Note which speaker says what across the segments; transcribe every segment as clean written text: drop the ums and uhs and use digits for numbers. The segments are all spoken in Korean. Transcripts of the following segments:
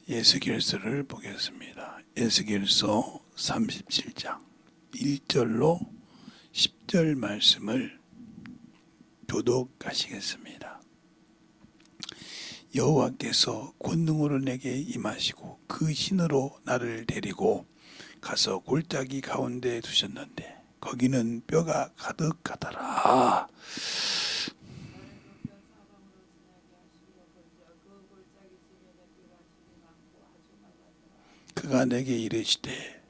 Speaker 1: 예수길서를 보겠습니다. 예수길서 37장 1절로 10절 말씀을 교독하시겠습니다. 여호와께서 권능으로 내게 임하시고 그 신으로 나를 데리고 가서 골짜기 가운데 두셨는데 거기는 뼈가 가득하더라. 그가 내게 이르시되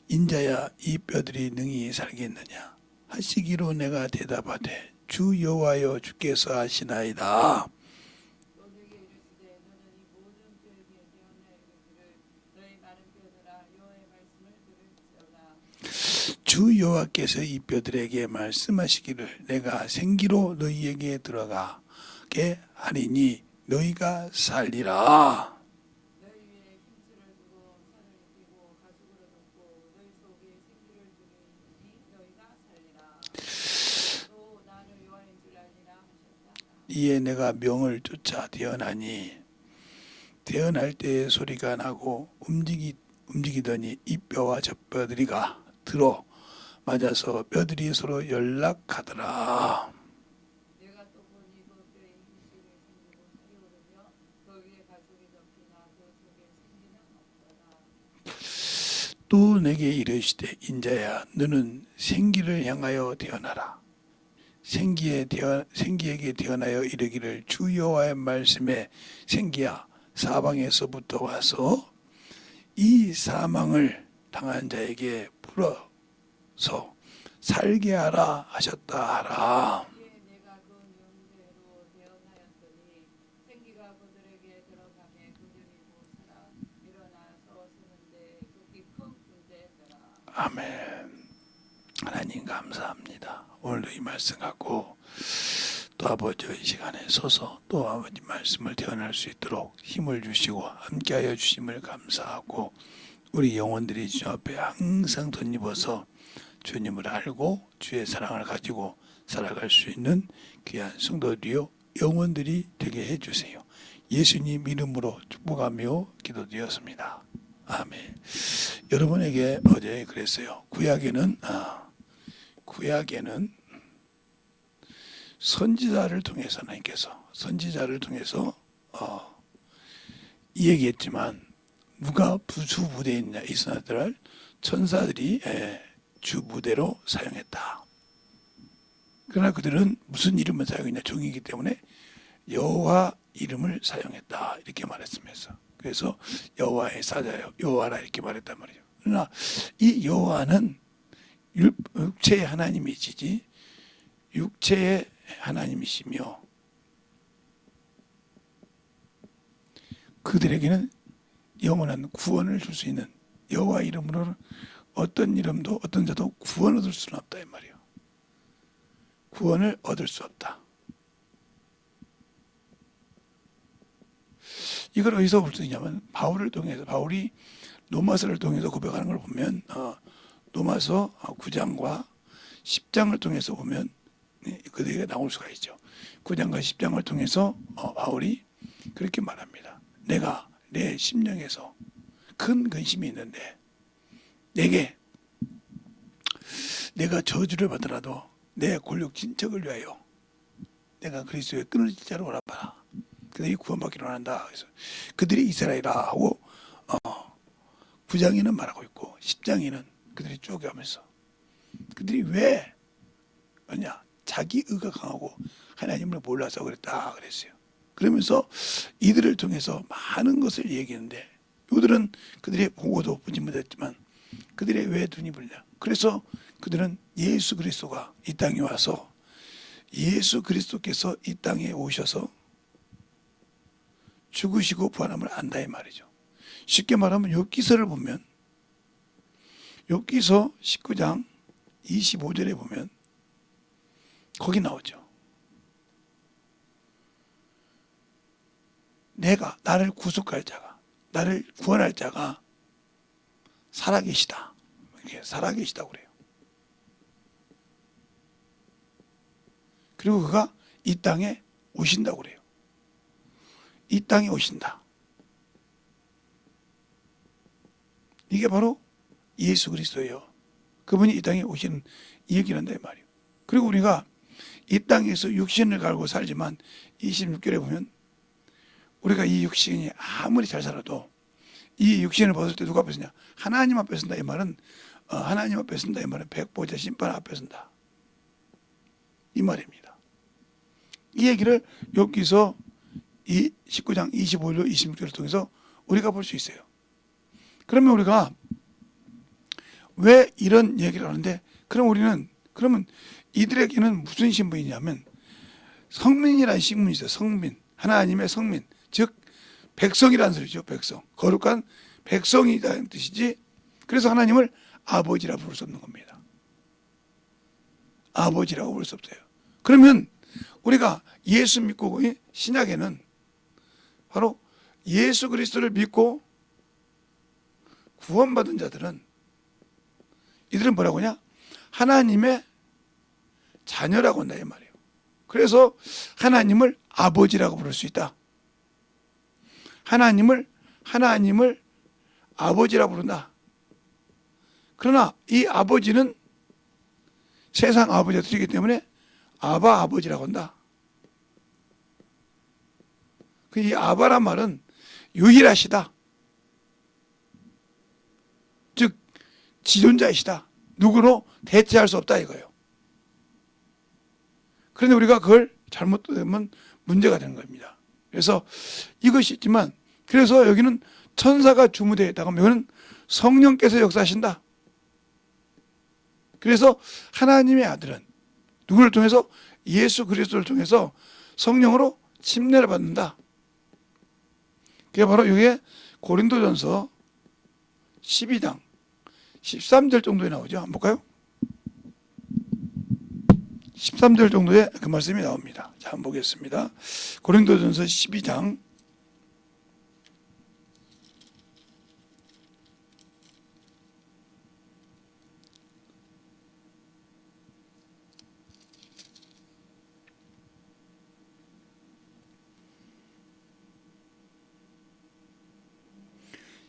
Speaker 1: 인자야 이 뼈들이 능히 살겠느냐 하시기로 내가 대답하되 주 여호와여 주께서 하시나이다. 주 여호와께서 이 뼈들에게 말씀하시기를 내가 생기로 너희에게 들어가게 하리니 너희가 살리라. 이에 내가 명을 쫓아 태어나니 태어날 때의 소리가 나고 움직이더니 이 뼈와 저 뼈들이가 들어 맞아서 뼈들이 서로 연락하더라. 또 내게 이르시되 인자야 너는 생기를 향하여 태어나라. 생기에게 태어나여 이르기를 주 여호와의 말씀에 생기야 사방에서부터 와서 이 사망을 당한 자에게 풀어서 살게 하라 하셨다 하라. 아멘. 하나님 감사합니다. 오늘도 이 말씀 갖고 또 아버지 이 시간에 서서 또 아버지 말씀을 대언할 수 있도록 힘을 주시고 함께하여 주심을 감사하고 우리 영혼들이 주 앞에 항상 덧입어서 주님을 알고 주의 사랑을 가지고 살아갈 수 있는 귀한 성도들이요 영혼들이 되게 해주세요. 예수님 이름으로 축복하며 기도드렸습니다. 아멘. 여러분에게 어제 그랬어요. 구약에는 선지자를 통해서 하나님께서 선지자를 통해서 얘기했지만 누가 주 무대에 있으나들 천사들이 주 무대로 사용했다. 그러나 그들은 무슨 이름을 사용했냐 종이기 때문에 여호와 이름을 사용했다 이렇게 말했으면서 그래서 여호와의 사자요 여호와라 이렇게 말했단 말이죠. 그러나 이 여호와는 육체의 하나님이시지 육체의 하나님이시며 그들에게는 영원한 구원을 줄 수 있는 여호와 이름으로는 어떤 이름도 어떤 자도 구원을 얻을 수는 없다 이 말이에요. 구원을 얻을 수 없다. 이걸 어디서 볼 수 있냐면 바울을 통해서 바울이 로마서를 통해서 고백하는 걸 보면 로마서 9장과 10장을 통해서 보면 그들에게 나올 수가 있죠. 9장과 10장을 통해서 바울이 그렇게 말합니다. 내가 내 심령에서 큰 근심이 있는데 내가 저주를 받더라도 내 골육 친척을 위하여 내가 그리스도의 끊어진 자로 오라봐라. 그들이 구원받기를 원한다. 그래서 그들이 이스라엘이라 하고 9장에는 말하고 있고 10장에는 그들이 쭉 가면서 그들이 왜 그러냐 자기 의가 강하고 하나님을 몰라서 그랬다 그랬어요. 그러면서 이들을 통해서 많은 것을 얘기했는데 이들은 그들의 보고도 보지 못했지만 그들의 왜 눈이 불냐 그래서 그들은 예수 그리스도가 이 땅에 와서 예수 그리스도께서 이 땅에 오셔서 죽으시고 부활함을 안다 이 말이죠. 쉽게 말하면 욥기서를 보면 욥기서 19장 25절에 보면 거기 나오죠. 내가 나를 구속할 자가 나를 구원할 자가 살아계시다. 이렇게 살아계시다고 그래요. 그리고 그가 이 땅에 오신다고 그래요. 이 땅에 오신다. 이게 바로 예수 그리스도예요. 그분이 이 땅에 오시는 이 얘기를 한다 이 말이에요. 그리고 우리가 이 땅에서 육신을 갈고 살지만 26절에 보면 우리가 이 육신이 아무리 잘 살아도 이 육신을 벗을 때 누가 앞에 서냐? 하나님 앞에 선다 이 말은 하나님 앞에 선다 이 말은 백보자 심판 앞에 선다 이 말입니다. 이 얘기를 여기서 이 19장 25절 26절을 통해서 우리가 볼 수 있어요. 그러면 우리가 왜 이런 얘기를 하는데 그러면 이들에게는 무슨 신분이냐면 성민이라는 신분이 있어요. 성민, 하나님의 성민, 즉 백성이라는 소리죠. 백성, 거룩한 백성이라는 뜻이지. 그래서 하나님을 아버지라 부를 수 없는 겁니다. 아버지라고 부를 수 없어요. 그러면 우리가 예수 믿고 신약에는 바로 예수 그리스도를 믿고 구원받은 자들은 이들은 뭐라고 하냐? 하나님의 자녀라고 한다 이 말이에요. 그래서 하나님을 아버지라고 부를 수 있다. 하나님을 아버지라고 부른다. 그러나 이 아버지는 세상 아버지가 되기 때문에 아버지라고 한다. 이 아바란 말은 유일하시다. 즉 지존자이시다. 누구로 대체할 수 없다 이거예요. 그런데 우리가 그걸 잘못되면 문제가 되는 겁니다. 그래서 이것이 있지만 그래서 여기는 천사가 주무되어 있다고 하면 이거는 성령께서 역사하신다. 그래서 하나님의 아들은 누구를 통해서? 예수 그리스도를 통해서 성령으로 침례를 받는다. 그게 바로 이게 고린도전서 12장 13절 정도에 나오죠. 한번 볼까요? 13절 정도에 그 말씀이 나옵니다. 자, 한번 보겠습니다. 고린도전서 12장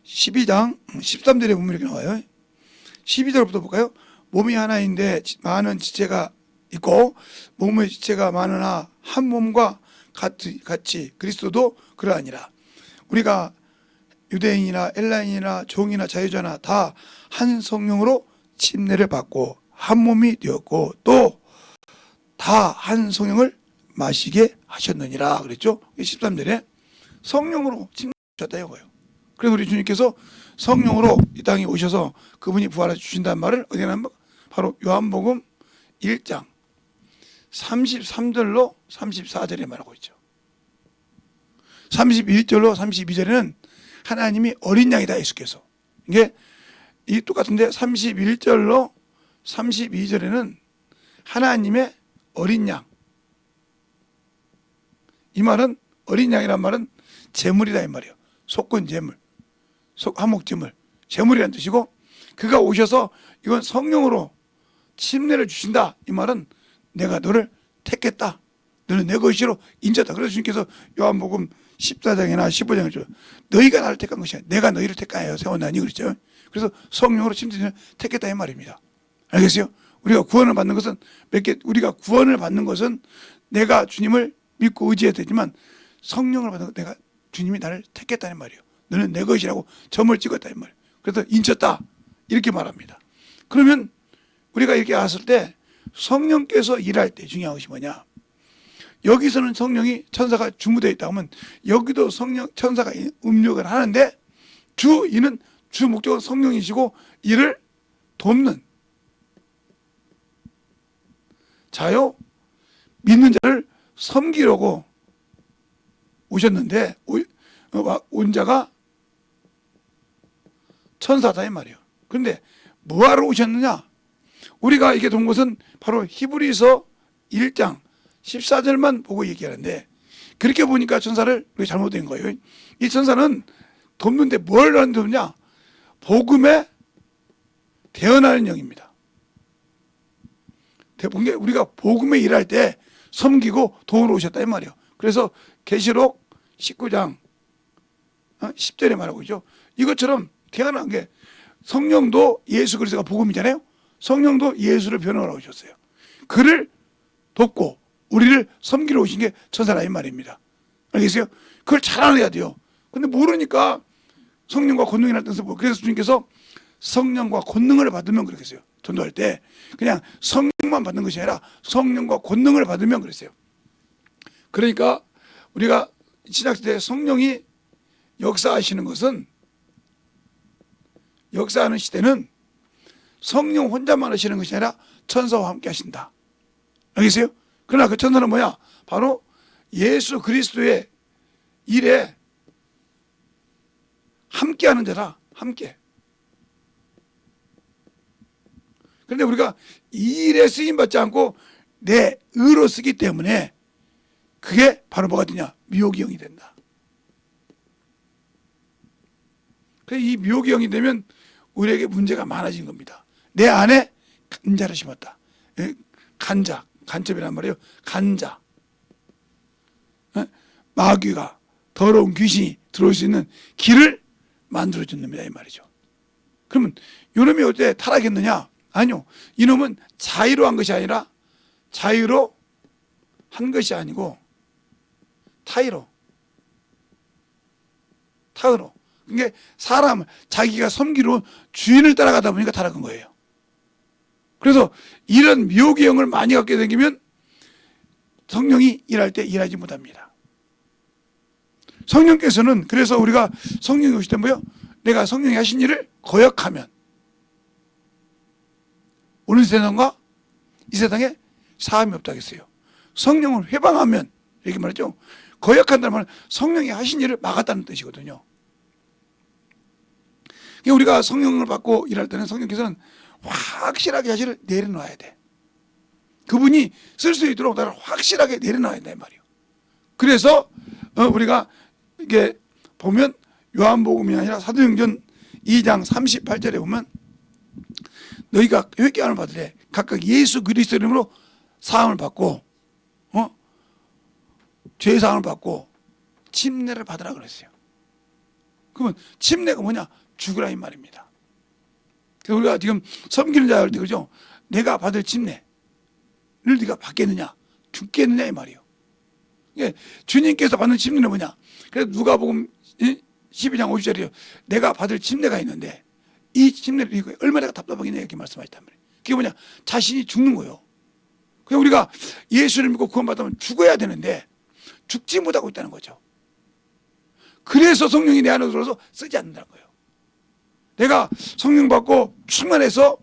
Speaker 1: 12장 13절에 보면 이렇게 나와요. 12절부터 볼까요? 몸이 하나인데 많은 지체가 있고 몸의 지체가 많으나 한 몸과 같이 그리스도도 그러하니라. 우리가 유대인이나 엘라인이나 종이나 자유자나 다 한 성령으로 침례를 받고 한 몸이 되었고 또 다 한 성령을 마시게 하셨느니라 그랬죠. 13절에 성령으로 침례 주셨다 이거예요. 그래서 우리 주님께서 성령으로 이 땅에 오셔서 그분이 부활해 주신다는 말을 어디에 나면 바로 요한복음 1장 33절로 34절에 말하고 있죠. 31절로 32절에는 하나님이 어린 양이다 예수께서. 이게 이 똑같은데 31절로 32절에는 하나님의 어린 양. 이 말은 어린 양이란 말은 제물이다 이 말이에요. 속건 제물, 한목 제물, 제물이라는 뜻이고 그가 오셔서 이건 성령으로 침례를 주신다. 이 말은 내가 너를 택했다. 너는 내 것이로 인자다. 그래서 주님께서 요한복음 14장이나 15장에 너희가 나를 택한 것이야. 내가 너희를 택하여 세웠나니 그랬죠. 그래서 성령으로 침례를 택했다 이 말입니다. 알겠어요? 우리가 구원을 받는 것은 우리가 구원을 받는 것은 내가 주님을 믿고 의지해야 되지만 성령을 받는 것 내가 주님이 나를 택했다는 말이에요. 너는 내 것이라고 점을 찍었다는 말이에요. 그래서 인쳤다 이렇게 말합니다. 그러면 우리가 이렇게 왔을 때 성령께서 일할 때 중요한 것이 뭐냐? 여기서는 성령이 천사가 주무되어 있다 하면 여기도 천사가 음력을 하는데 이는 주 목적은 성령이시고 이를 돕는 자요 믿는 자를 섬기려고 오셨는데 온 자가 천사다 이 말이에요. 그런데 뭐하러 오셨느냐? 우리가 이게 본 것은 바로 히브리서 1장 14절만 보고 얘기하는데 그렇게 보니까 천사를 우리 잘못된 거예요. 이 천사는 돕는데 뭘 하는 돕냐? 복음에 대언하는 영입니다. 우리가 복음에 일할 때 섬기고 도우러 오셨다 이 말이에요. 그래서 계시록 19장 10절에 말하고 있죠. 이것처럼 태어난 게 성령도 예수 그리스도가 복음이잖아요. 성령도 예수를 변호하러 오셨어요. 그를 돕고 우리를 섬기러 오신 게 천사라는 말입니다. 알겠어요? 그걸 잘 알아야 돼요. 근데 모르니까 성령과 권능이라는 뜻을 보고, 그래서 주님께서 성령과 권능을 받으면 그랬어요. 전도할 때 그냥 성령만 받는 것이 아니라 성령과 권능을 받으면 그랬어요. 그러니까 우리가 신약시대에 성령이 역사하시는 것은, 역사하는 시대는 성령 혼자만 하시는 것이 아니라 천사와 함께 하신다. 알겠어요? 그러나 그 천사는 뭐야? 바로 예수 그리스도의 일에 함께하는 자라. 함께. 그런데 우리가 이 일에 쓰임받지 않고 내 의로 쓰기 때문에 그게 바로 뭐가 되냐? 미혹의 영이 된다. 그래서 이 미혹의 영이 되면 우리에게 문제가 많아진 겁니다. 내 안에 간자를 심었다. 간자, 간첩이란 말이에요. 간자. 마귀가, 더러운 귀신이 들어올 수 있는 길을 만들어준 놈이다 이 말이죠. 그러면 이놈이 어때 타락했느냐? 아니요. 이놈은 자의로 한 것이 아니라, 자의로 한 것이 아니고 타의로. 그러니까 사람을 자기가 섬기러 주인을 따라가다 보니까 타락한 거예요. 그래서 이런 미혹의 영을 많이 갖게 되면 성령이 일할 때 일하지 못합니다. 성령께서는, 그래서 우리가 성령이 오실 때 뭐요? 내가 성령이 하신 일을 거역하면 오는 세상과 이 세상에 사함이 없다고 했어요. 성령을 회방하면, 이렇게 말했죠. 거역한다는 말은 성령이 하신 일을 막았다는 뜻이거든요. 우리가 성령을 받고 일할 때는 성령께서는 확실하게 자신을 내려놔야 돼. 그분이 쓸 수 있도록 나를 확실하게 내려놔야 된다 이 말이에요. 그래서 우리가 이게 보면 요한복음이 아니라 사도행전 2장 38절에 보면 너희가 회개함을 받으래 각각 예수 그리스도 이름으로 사함을 받고 죄 사함을 받고 침례를 받으라 그랬어요. 그러면 침례가 뭐냐? 죽으라 이 말입니다. 그래서 우리가 지금 섬기는 자 할 때 그죠? 내가 받을 침례를 네가 받겠느냐? 죽겠느냐 이 말이에요. 주님께서 받는 침례는 뭐냐? 그래서 누가복음 12장 50절이요. 내가 받을 침례가 있는데 이 침례를 얼마나 답답하겠냐 이렇게 말씀하셨단 말이에요. 그게 뭐냐? 자신이 죽는 거예요. 그래서 우리가 예수를 믿고 구원받으면 죽어야 되는데 죽지 못하고 있다는 거죠. 그래서 성령이 내 안으로 들어서 쓰지 않는다는 거예요. 내가 성령 받고 충만해서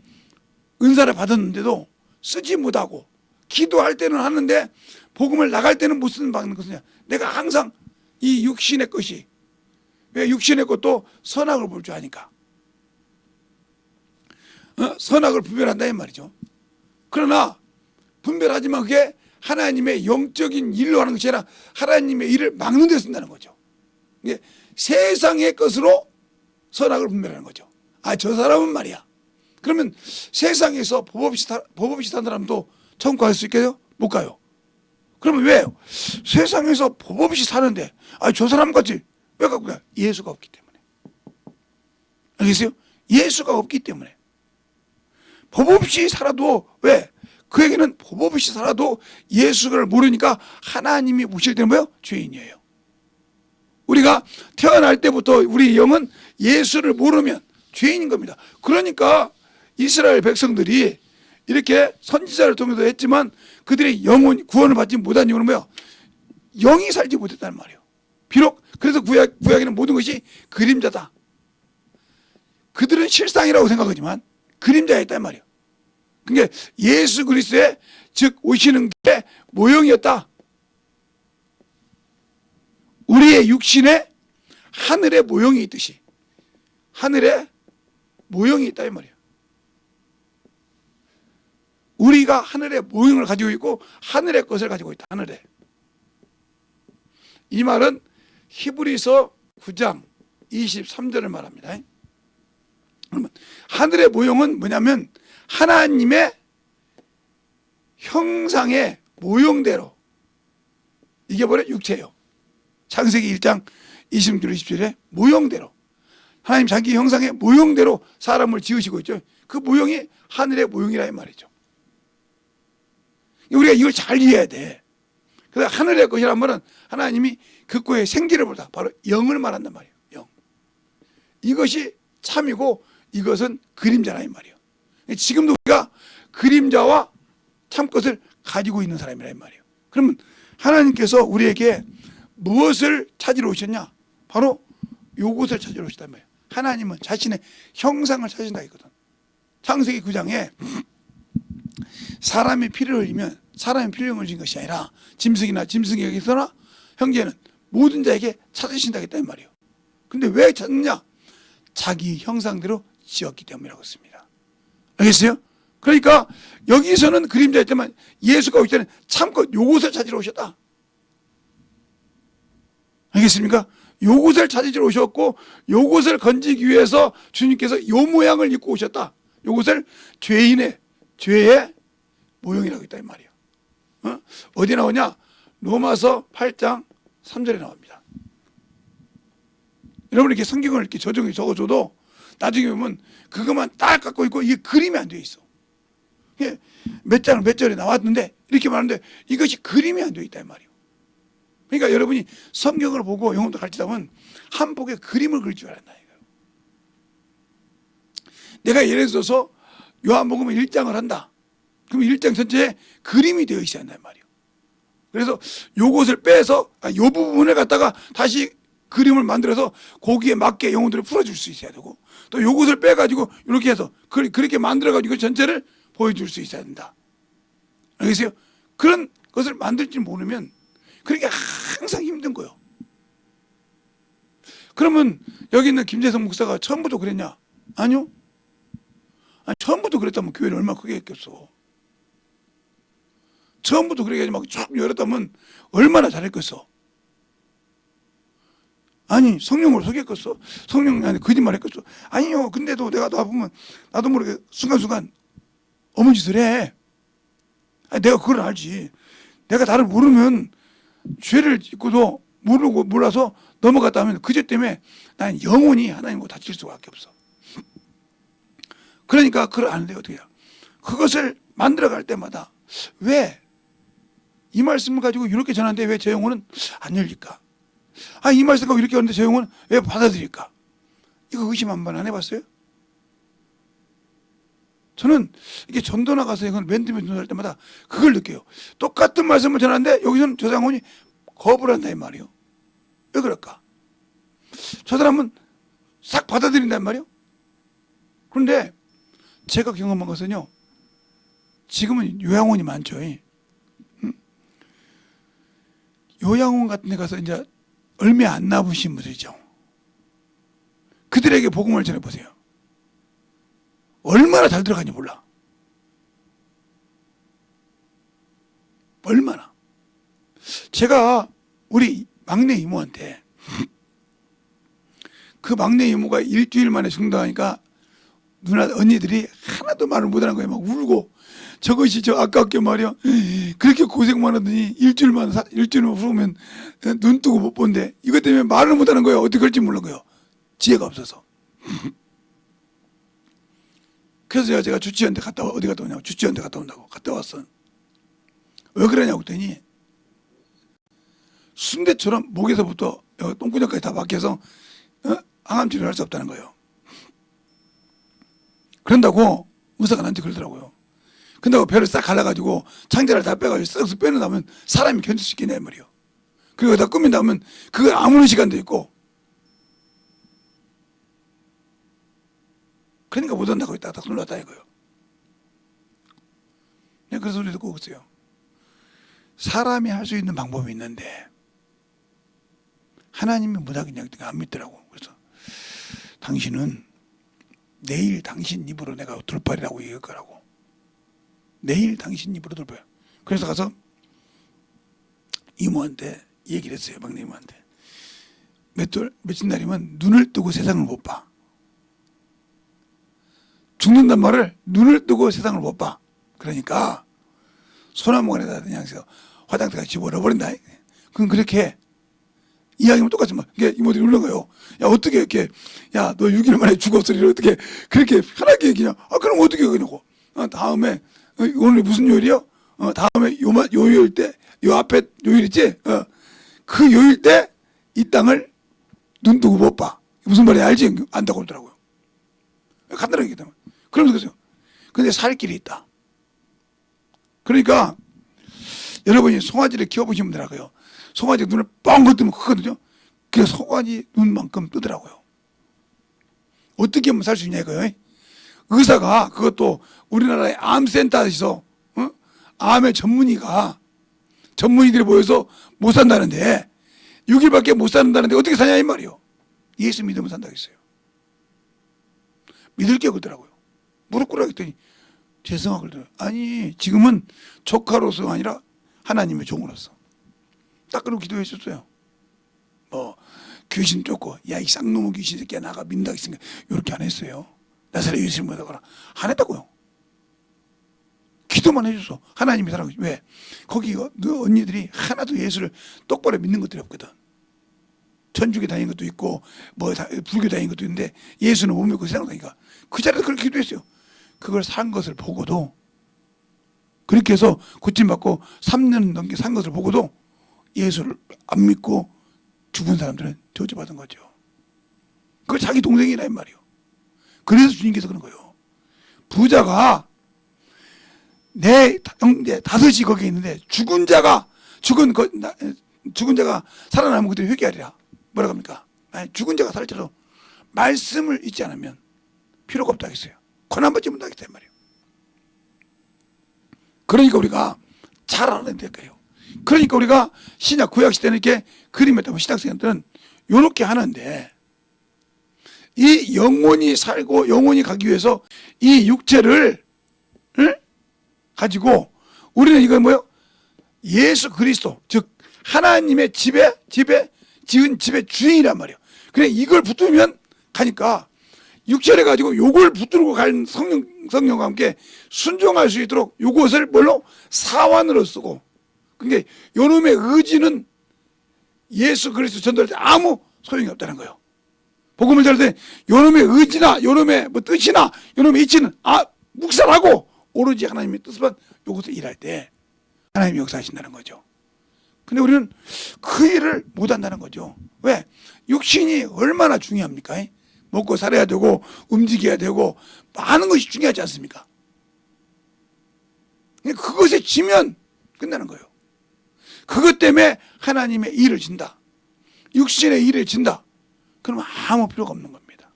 Speaker 1: 은사를 받았는데도 쓰지 못하고 기도할 때는 하는데 복음을 나갈 때는 못 쓰는 것은 내가 항상 이 육신의 것이, 왜 육신의 것도 선악을 볼 줄 아니까 선악을 분별한다 이 말이죠. 그러나 분별하지만 그게 하나님의 영적인 일로 하는 것이 아니라 하나님의 일을 막는 데 쓴다는 거죠. 이게 세상의 것으로 선악을 분별하는 거죠. 저 사람은 말이야. 그러면 세상에서 법 없이 산 사람도 천국 갈 수 있겠어요? 못 가요. 그러면 왜요? 세상에서 법 없이 사는데 저 사람 같이 왜 갖고 가? 예수가 없기 때문에. 알겠어요? 예수가 없기 때문에. 법 없이 살아도 왜? 그에게는 법 없이 살아도 예수를 모르니까 하나님이 보실 때는 뭐예요? 죄인이에요. 우리가 태어날 때부터 우리 영은 예수를 모르면 죄인인 겁니다. 그러니까 이스라엘 백성들이 이렇게 선지자를 통해서 했지만 그들의 영혼 구원을 받지 못한 이유는 뭐예요? 영이 살지 못했다는 말이에요. 비록 그래서 구약에는 모든 것이 그림자다. 그들은 실상이라고 생각하지만 그림자였단 말이에요. 그러니까 예수 그리스도의 즉 오시는 게 모형이었다. 우리의 육신에 하늘의 모형이 있듯이 하늘의 모형이 있다 이 말이에요. 우리가 하늘의 모형을 가지고 있고 하늘의 것을 가지고 있다. 하늘에. 이 말은 히브리서 9장 23절을 말합니다. 그러면 하늘의 모형은 뭐냐면 하나님의 형상의 모형대로 이게 뭐래? 육체예요. 창세기 1장 26절 27절에 모형대로 하나님 자기 형상의 모형대로 사람을 지으시고 있죠. 그 모형이 하늘의 모형이라 말이죠. 우리가 이걸 잘 이해해야 돼. 그래서 하늘의 것이란 말은 하나님이 그 거에 생기를 보다 바로 영을 말한단 말이에요. 영. 이것이 참이고 이것은 그림자라 이 말이에요. 지금도 우리가 그림자와 참것을 가지고 있는 사람이라 이 말이에요. 그러면 하나님께서 우리에게 무엇을 찾으러 오셨냐? 바로 요것을 찾으러 오셨단 말이에요. 하나님은 자신의 형상을 찾으신다 이거든. 창세기 9장에 사람이 피를 흘리면 사람이 피를 흘린 것이 아니라 짐승이나 짐승에게서나 형제는 모든 자에게 찾으신다 했단 말이에요. 근데 왜 찾느냐? 자기 형상대로 지었기 때문이라고 했습니다. 알겠어요? 그러니까 여기서는 그림자였지만 예수가 오기 전에 참고 요것을 찾으러 오셨다. 알겠습니까? 요것을 찾으러 오셨고 요것을 건지기 위해서 주님께서 요 모양을 입고 오셨다. 요것을 죄의 모형이라고 했다 이 말이에요. 어디 나오냐? 로마서 8장 3절에 나옵니다. 여러분 이렇게 성경을 이렇게 적어줘도 나중에 보면 그것만 딱 갖고 있고 이게 그림이 안 돼 있어. 몇 장 몇 절에 나왔는데 이렇게 말하는데 이것이 그림이 안 돼 있다 이 말이에요. 그러니까 여러분이 성경을 보고 영혼도 가르치다 보면 한 폭의 그림을 그릴 줄 알았나 이거예요. 내가 예를 들어서 요한복음 1장을 한다. 그럼 1장 전체에 그림이 되어 있어야 한단 말이에요. 그래서 요것을 빼서 요 부분을 갖다가 다시 그림을 만들어서 거기에 맞게 영혼들을 풀어줄 수 있어야 되고 또 요것을 빼가지고 이렇게 해서 그렇게 만들어가지고 전체를 보여줄 수 있어야 된다. 알겠어요? 그런 것을 만들 줄 모르면 그렇게 항상 힘든 거예요. 그러면 여기 있는 김재성 목사가 처음부터 그랬냐? 아니요. 아니, 처음부터 그랬다면 교회를 얼마나 크게 했겠어. 처음부터 그렇게 막 쭉 열었다면 얼마나 잘했겠어. 아니 성령으로 속였겠어. 성령이 아니 거짓말 했겠어. 아니요. 근데도 내가 놔보면 나도 모르게 순간순간 어머니 짓을 해. 아니, 내가 그걸 알지. 내가 나를 모르면 죄를 짓고도 몰라서 넘어갔다 하면 그 죄 때문에 난 영원히 하나님과 다칠 수밖에 없어. 그러니까 그걸 아는데 어떻게 해요? 그것을 만들어갈 때마다 왜 이 말씀을 가지고 이렇게 전하는데 왜 제 영혼은 안 열릴까? 아, 이 말씀 가지고 이렇게 하는데 제 영혼은 왜 받아들일까? 이거 의심 한 번 안 해봤어요? 저는 이게 전도 나가서 이건 맨투맨 전도할 때마다 그걸 느껴요. 똑같은 말씀을 전하는데 여기서는 저 사람이 거부를 한다 이 말이에요. 왜 그럴까? 저 사람은 싹 받아들인단 말이에요. 그런데 제가 경험한 것은요. 지금은 요양원이 많죠. 요양원 같은 데 가서 이제 얼마 안 남으신 분들이죠. 그들에게 복음을 전해보세요. 얼마나 잘 들어가는지 몰라. 얼마나. 제가 우리 막내 이모한테 그 막내 이모가 일주일 만에 중단하니까 누나 언니들이 하나도 말을 못하는 거예요. 막 울고 저것이 저 아깝게 말이야. 그렇게 고생만 하더니 일주일만 후면 눈 뜨고 못 본데 이것 때문에 말을 못하는 거예요. 어떻게 할지 모르는 거예요. 지혜가 없어서. 그래서 제가 주치원대 갔다 어디 갔다 오냐고. 주치원대 갔다 온다고. 갔다 왔어. 왜 그러냐고 했더니 순대처럼 목에서부터 똥구녕까지 다 박혀서 항암 치료를 할 수 없다는 거예요. 그런다고 의사가 나한테 그러더라고요. 근데 배를 싹 갈라가지고 창자를 다 빼가지고 쓱쓱 빼놓으면 사람이 견딜 수 있겠냐 말이에요. 그리고 다 꾸민다면 그걸 아무런 시간도 있고 그러니까 못 한다고 했다가 딱 놀랐다 이거예요. 그냥 그런 소리 듣고 있어요. 사람이 할 수 있는 방법이 있는데 하나님이 못하겠냐고 안 믿더라고. 그래서 당신은 내일 당신 입으로 내가 돌팔이라고 얘기할 거라고. 내일 당신 입으로 돌팔. 그래서 가서 이모한테 얘기를 했어요. 막내 이모한테. 며칠 날이면 눈을 뜨고 세상을 못 봐. 죽는단 말을 눈을 뜨고 세상을 못 봐. 그러니까 소나무 안에다 그냥 화장대가 집어넣어버린다. 그럼 그렇게 이야기면 똑같지만 이게 이모들이 울는 거예요. 야 어떻게 이렇게 야 너 6일 만에 죽었어 이렇게 어떻게 그렇게 편하게 얘기냐. 아 그럼 어떻게 그러냐고. 다음에 오늘 무슨 요일이요? 다음에 요 요일 때 요 앞에 요일 있지? 그 요일 때 이 땅을 눈 뜨고 못 봐. 무슨 말인지 알지? 안다고 그러더라고요. 간단하게 얘기하면. 그러면서 그랬어요. 근데 살 길이 있다. 그러니까 여러분이 송아지를 키워보시면 되라고요. 송아지 눈을 뻥 뜨면 크거든요. 그 송아지 눈만큼 뜨더라고요. 어떻게 하면 살 수 있냐 이거요. 의사가 그것도 우리나라의 암센터에서 암의 전문의들이 모여서 못 산다는데 6일밖에 못 산다는데 어떻게 사냐 이 말이요. 예수 믿으면 산다고 했어요. 믿을 게 그러더라고요. 무릎 꿇으라 했더니 죄송하고 그러더라고요. 아니 지금은 조카로서가 아니라 하나님의 종으로서 딱 그러고 기도해 줬어요. 뭐 귀신 쫓고 야 이 쌍놈의 귀신 새끼야 나가 민다 했으니까 이렇게 안 했어요. 나사렛 예수님 믿어거나 안 했다고요. 기도만 해줬어. 하나님이 사랑하지. 왜? 거기 너 언니들이 하나도 예수를 똑바로 믿는 것들이 없거든. 천주교 다닌 것도 있고 뭐 불교 다닌 것도 있는데 예수는 못 믿고 세상 다니까 그 자리에서 그렇게 기도했어요. 그걸 산 것을 보고도 그렇게 해서 고침받고 3년 넘게 산 것을 보고도 예수를 안 믿고 죽은 사람들은 저주받은 거죠. 그걸 자기 동생이라 이 말이요. 그래서 주님께서 그런 거예요. 부자가 내 형제 5이 거기에 있는데 죽은 자가 살아남은 그들이 회개하리라. 뭐라고 합니까? 아니, 죽은 자가 살지라도 말씀을 잊지 않으면 필요가 없다 하겠어요. 고난받지 못하겠다 이 말이에요. 그러니까 우리가 잘 알아야 될 거예요. 그러니까 우리가 신약 구약 시대는 이렇게 그림에 따면 신학생들은 이렇게 하는데 이 영혼이 살고 영혼이 가기 위해서 이 육체를 가지고 우리는 이거 뭐요? 예수 그리스도 즉 하나님의 집에 지은 집의 주인이란 말이에요. 그래 이걸 붙들면 가니까 육체를 가지고 요걸 붙들고 갈 성령과 함께 순종할 수 있도록 요것을 뭘로? 사완으로 쓰고 그게 요놈의 의지는 예수 그리스도 전달할 때 아무 소용이 없다는 거예요. 복음을 전할 때 요놈의 의지나 요놈의 뭐 뜻이나 요놈의 이치는 묵살하고 오로지 하나님의 뜻만 요것을 일할 때 하나님이 역사하신다는 거죠. 근데 우리는 그 일을 못한다는 거죠. 왜? 육신이 얼마나 중요합니까? 먹고 살아야 되고 움직여야 되고 많은 것이 중요하지 않습니까? 그것에 지면 끝나는 거예요. 그것 때문에 하나님의 일을 진다. 육신의 일을 진다. 그러면 아무 필요가 없는 겁니다.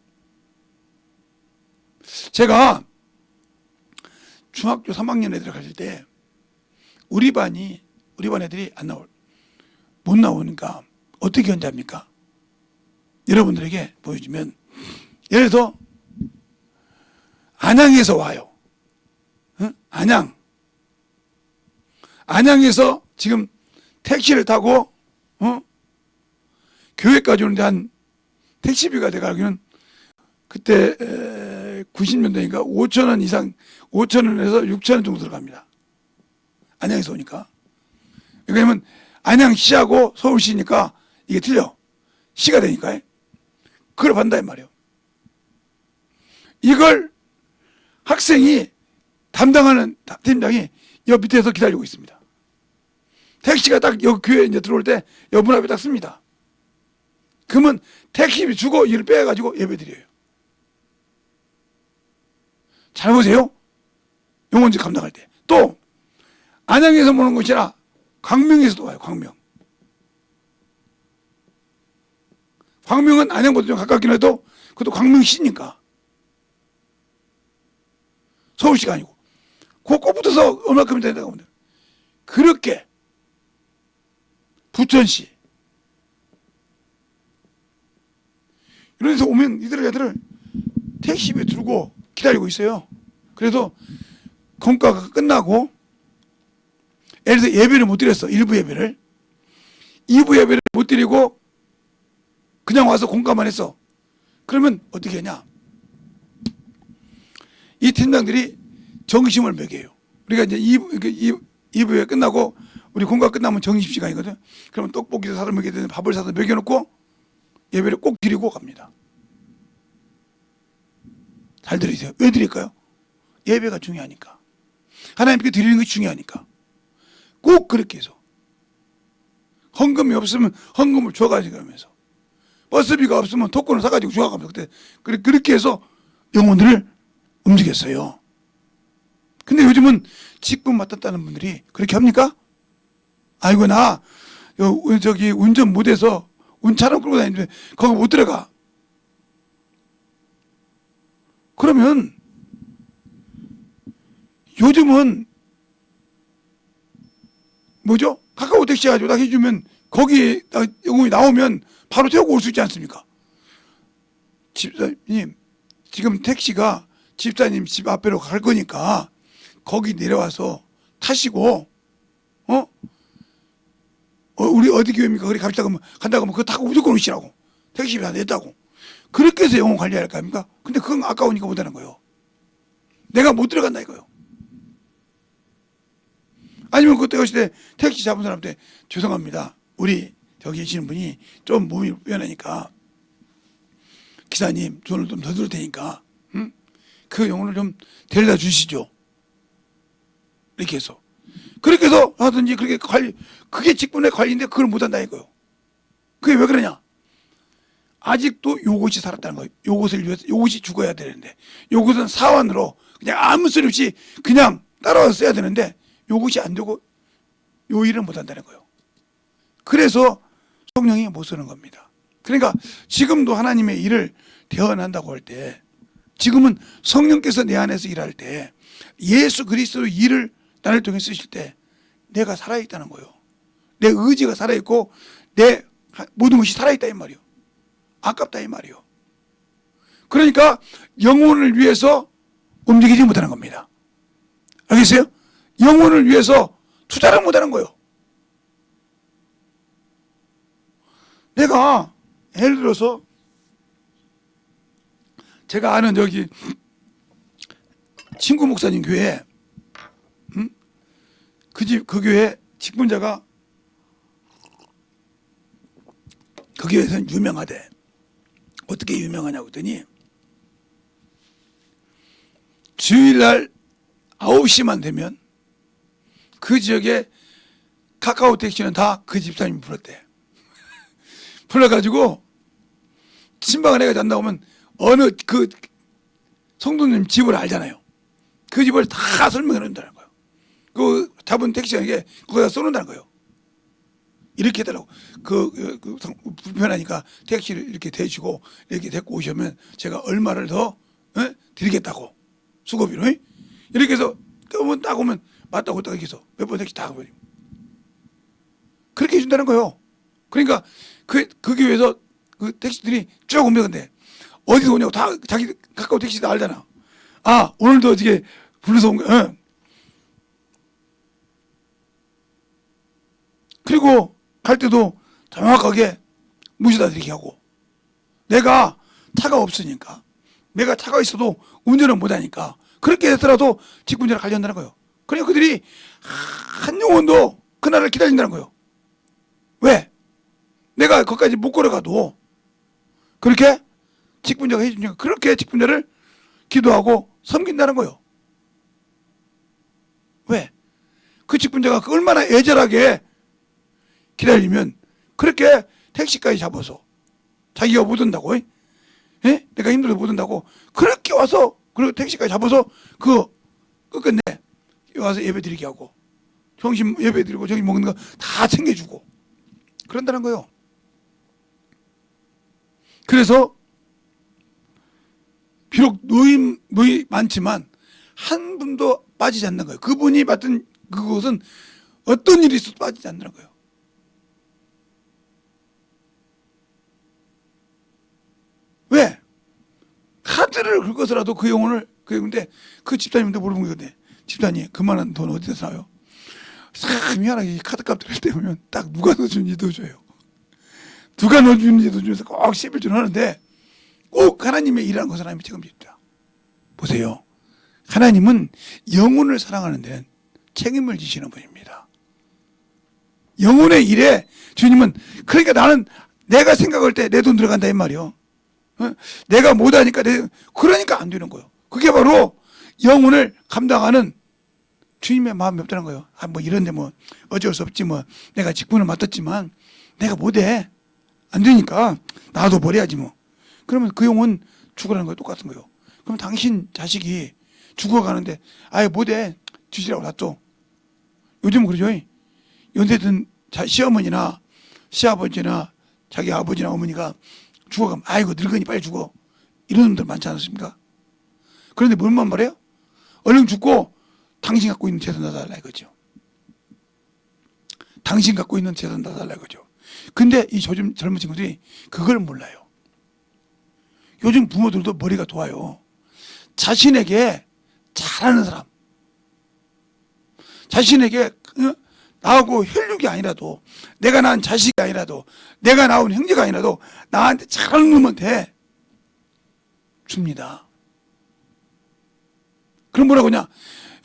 Speaker 1: 제가 중학교 3학년 애들 가실 때 우리 반 애들이 못 나오니까 어떻게 견제합니까? 여러분들에게 보여주면 예를 들어서 안양에서 와요. 안양에서 지금 택시를 타고 교회까지 오는데 한 택시비가 내가 알기로는 그때 90년대니까 5,000원 이상 5,000원에서 6,000원 정도 들어갑니다. 안양에서 오니까. 왜냐면 안양시하고 서울시니까 이게 틀려. 시가 되니까. 그걸 받는다 이 말이에요. 이걸 학생이 담당하는 팀장이 여 밑에서 기다리고 있습니다. 택시가 딱 여기 교회에 이제 들어올 때 여문 앞에 딱 씁니다. 그러면 택시비 주고 이를 빼가지고 예배 드려요. 잘 보세요. 용원지 감당할 때. 또 안양에서 오는 것이나 광명에서도 와요. 광명은 안양보다 좀 가깝긴 해도 그것도 광명시니까 서울시가 아니고 꼭 붙어서 얼마큼이 된다고 합니다. 그렇게 부천시 이런 데서 오면 애들을 택시비에 두고 기다리고 있어요. 그래서 공과가 끝나고 예를 들어서 예배를 못 드렸어. 1부 예배를 2부 예배를 못 드리고 그냥 와서 공과만 했어. 그러면 어떻게 하냐, 이 팀장들이 정심을 매겨요. 우리가 이제 2부 예배 끝나고
Speaker 2: 우리 공과 끝나면 점심시간이거든. 그러면 떡볶이도 사서 먹게 되는 밥을 사서 먹여놓고 예배를 꼭 드리고 갑니다. 잘 들으세요. 왜 드릴까요? 예배가 중요하니까. 하나님께 드리는 것이 중요하니까. 꼭 그렇게 해서. 헌금이 없으면 헌금을 줘가지고 하면서. 버스비가 없으면 토큰을 사가지고 줘가면서. 그때 그렇게 해서 영혼들을 움직였어요. 근데 요즘은 직분 맡았다는 분들이 그렇게 합니까? 아이고 나 저기 운전 못해서 운차로 끌고 다니는데 거기 못 들어가. 그러면 요즘은 뭐죠? 카카오 택시 가지고 딱 해주면 거기 영웅이 나오면 바로 태우고 올 수 있지 않습니까? 집사님 지금 택시가 집사님 집 앞으로 갈 거니까 거기 내려와서 타시고 우리 어디 교회입니까? 그리 갑시다 그러면 간다고 하면 그거 타고 무조건 오시라고. 택시비 다 냈다고. 그렇게 해서 영혼 관리할 거 아닙니까? 근데 그건 아까우니까 못하는 거예요. 내가 못 들어간다 이거요. 아니면 그때 갔을 때 택시 잡은 사람한테 죄송합니다. 우리 저기 계시는 분이 좀 몸이 불편하니까 기사님 돈을 좀 더 줄 테니까 그 영혼을 좀 데려다 주시죠. 이렇게 해서 그렇게 해서 하든지 그렇게 그게 직분의 관리인데 그걸 못한다 이거요. 그게 왜 그러냐? 아직도 요것이 살았다는 거예요. 요것을 위해서 요것이 죽어야 되는데 요것은 사원으로 그냥 아무 소리 없이 그냥 따라와서 써야 되는데 요것이 안 되고 요 일을 못한다는 거예요. 그래서 성령이 못 쓰는 겁니다. 그러니까 지금도 하나님의 일을 대언한다고 할 때 지금은 성령께서 내 안에서 일할 때 예수 그리스도의 일을 나를 통해 쓰실 때 내가 살아있다는 거예요. 내 의지가 살아있고 내 모든 것이 살아있다 이 말이에요. 아깝다 이 말이에요. 그러니까 영혼을 위해서 움직이지 못하는 겁니다. 알겠어요? 영혼을 위해서 투자를 못하는 거예요. 내가 예를 들어서 제가 아는 여기 친구 목사님 교회 그 교회 직분자가 그 교회에서는 유명하대. 어떻게 유명하냐고 했더니 주일날 9시만 되면 그 지역에 카카오 택시는 다 그 집사님이 불렀대. 불러가지고 친방을 해가 잔다고 하면 어느 그 성도님 집을 알잖아요. 그 집을 다 설명해 놓는다는 거예요. 그 잡은 택시에게 거기다 써놓는다는 거예요. 이렇게 해달라고. 불편하니까 택시를 이렇게 대시고 이렇게 데리고 오시면 제가 얼마를 더 드리겠다고. 수고비로. 이렇게 해서 딱 오면 맞다고 딱 이렇게 해서 몇 번 택시 다 가버리고. 그렇게 해준다는 거예요. 그러니까 그 교회에서 그 택시들이 쭉 오면 근데 어디서 오냐고 다 자기 가까운 택시 다 알잖아. 아, 오늘도 어떻게 불러서 온 거야. 그리고 갈 때도 정확하게 무시다 드리게 하고 내가 차가 없으니까 내가 차가 있어도 운전을 못하니까 그렇게 했더라도 직분자를 관리한다는 거예요. 그러니까 그들이 한 영혼도 그날을 기다린다는 거예요. 왜? 내가 거기까지 못 걸어가도 그렇게 직분자가 해주니까 그렇게 직분자를 기도하고 섬긴다는 거예요. 왜? 그 직분자가 얼마나 애절하게 기다리면 그렇게 택시까지 잡아서 자기가 못 온다고 내가 힘들어서 못 온다고 그렇게 와서 그리고 택시까지 잡아서 그 끝내 와서 예배 드리게 하고 점심 예배 드리고 저기 먹는 거 다 챙겨주고 그런다는 거예요. 그래서 비록 노임이 많지만 한 분도 빠지지 않는 거예요. 그분이 맡은 그것은 어떤 일이 있어도 빠지지 않는 거예요. 왜? 카드를 긁어서라도 그 영혼을 근데 그 집사님한테 물어본 건데 집사님 그만한 돈 어디서 사요? 참 미안하게 카드값 들 때면 딱 누가 넣어주는지 넣어줘요. 누가 넣어주는지 넣어주면서 꼭 11조 하는데 꼭 하나님의 일하는 것을 하나님이 책임집니다. 보세요. 하나님은 영혼을 사랑하는 데는 책임을 지시는 분입니다. 영혼의 일에 주님은, 그러니까 나는 내가 생각할 때 내 돈 들어간다 이 말이요. 내가 못하니까 그러니까 안 되는 거예요. 그게 바로 영혼을 감당하는 주님의 마음이 없다는 거예요. 뭐 이런데 뭐 어쩔 수 없지, 뭐 내가 직분을 맡았지만 내가 못해, 안 되니까 나도 버려야지 뭐. 그러면 그 영혼 죽으라는 거예요. 똑같은 거예요. 그럼 당신 자식이 죽어가는데 아예 못해, 주시라고 놔둬. 요즘 그러죠. 연세든 시어머니나 시아버지나 자기 아버지나 어머니가 죽어가면 아이고 늙으니 빨리 죽어, 이런 놈들 많지 않습니까? 그런데 뭘만 말해요? 얼른 죽고 당신 갖고 있는 재산 다 달라 이거죠. 당신 갖고 있는 재산 다 달라 이거죠. 근데 이 요즘 젊은 친구들이 그걸 몰라요. 요즘 부모들도 머리가 좋아요. 자신에게 잘하는 사람, 자신에게 나하고 혈육이 아니라도, 내가 낳은 자식이 아니라도, 내가 낳은 형제가 아니라도 나한테 잘하는 놈한테 줍니다. 그럼 뭐라고 하냐?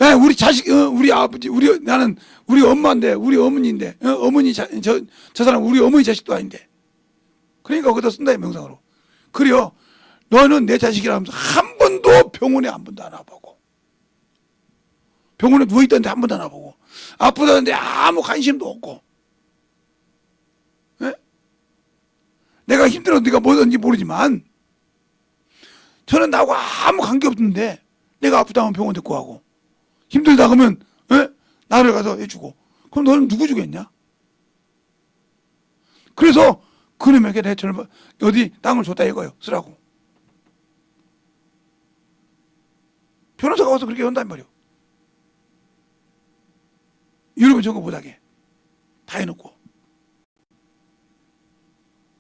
Speaker 2: 야, 우리 자식, 우리 아버지, 나는 우리 엄마인데, 우리 어머니인데, 어머니, 저 사람 우리 어머니 자식도 아닌데. 그러니까 거기다 쓴다, 명상으로. 그래요. 너는 내 자식이라 하면서 한 번도 병원에 한 번도 안 와보고, 병원에 누워있다는데 한 번도 안 와보고, 아프다는데 아무 관심도 없고, 예? 내가 힘들어서 네가 뭐든지 모르지만, 저는 나하고 아무 관계 없는데, 내가 아프다면 병원 데리고 가고, 힘들다 그러면, 예? 나를 가서 해주고. 그럼 너는 누구 주겠냐? 그래서 그놈에게 내 어디 땅을 줬다 이거예요. 쓰라고. 변호사가 와서 그렇게 한단 말이에요. 이러면 저거 못하게 다 해놓고.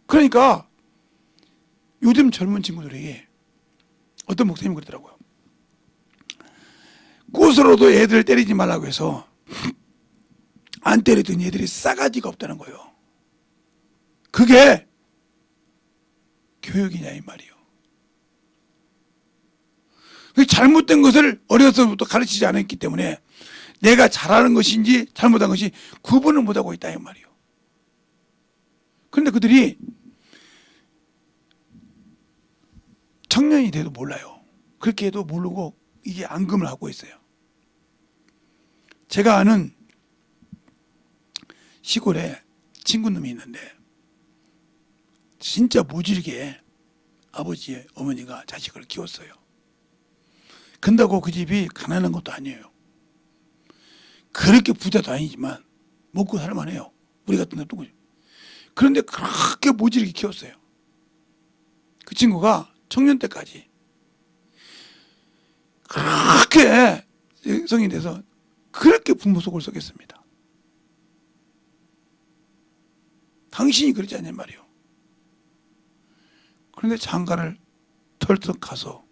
Speaker 2: 그러니까 요즘 젊은 친구들이, 어떤 목사님이 그러더라고요. 꽃으로도 애들 때리지 말라고 해서 안 때리던 애들이 싸가지가 없다는 거예요. 그게 교육이냐 이 말이에요. 그 잘못된 것을 어려서부터 가르치지 않았기 때문에 내가 잘하는 것인지 잘못한 것이 구분을 못하고 있다 이 말이에요. 그런데 그들이 청년이 돼도 몰라요. 그렇게 해도 모르고 이게 앙금을 하고 있어요. 제가 아는 시골에 친구놈이 있는데 진짜 모질게 아버지 어머니가 자식을 키웠어요. 근다고 그 집이 가난한 것도 아니에요. 그렇게 부자도 아니지만 먹고 살만해요. 우리 같은 데 누구죠? 그런데 그렇게 모질게 키웠어요. 그 친구가 청년 때까지 그렇게 성인이 돼서 그렇게 부모 속을 썩였습니다. 당신이 그러지 않냐 말이에요. 그런데 장가를 털썩 가서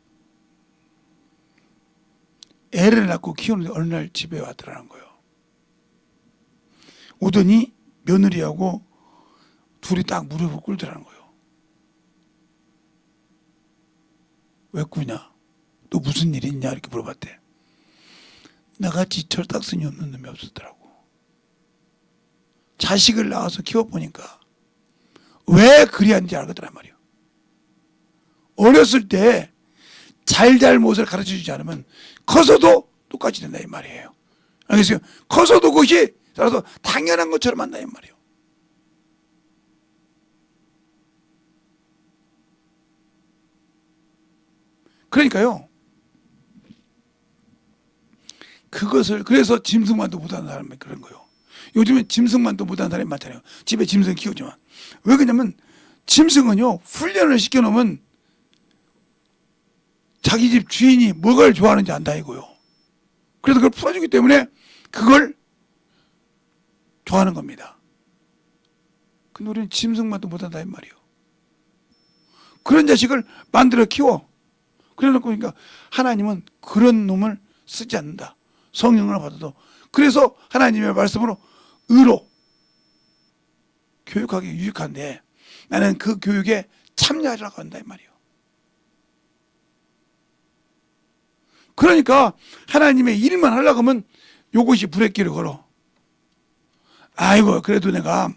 Speaker 2: 애를 낳고 키우는데 어느 날 집에 왔더라는 거예요. 오더니 며느리하고 둘이 딱 무릎을 꿇더라는 거예요. 왜 꾸냐? 또 무슨 일이 있냐? 이렇게 물어봤대. 나같이 철딱선이 없는 놈이 없었더라고. 자식을 낳아서 키워보니까 왜 그리 하는지 알거든 말이에요. 어렸을 때 잘잘못을 가르쳐주지 않으면 커서도 똑같이 된다 이 말이에요. 알겠어요? 커서도 그것이 따라서 당연한 것처럼 한다 이 말이에요. 그러니까요, 그것을, 그래서 짐승만도 못하는 사람이 그런 거예요. 요즘엔 짐승만도 못하는 사람이 많잖아요. 집에 짐승 키우지만. 왜 그러냐면 짐승은요, 훈련을 시켜놓으면 자기 집 주인이 뭐를 좋아하는지 안다 이거요. 그래서 그걸 풀어주기 때문에 그걸 좋아하는 겁니다. 근데 우리는 짐승만도 못한다 이 말이에요. 그런 자식을 만들어 키워. 그래놓고 그러니까 하나님은 그런 놈을 쓰지 않는다. 성령을 받아도. 그래서 하나님의 말씀으로 의로 교육하기 유익한데 나는 그 교육에 참여하려고 한다 이 말이에요. 그러니까 하나님의 일만 하려고 하면 요것이 브레이크를 걸어. 아이고 그래도 내가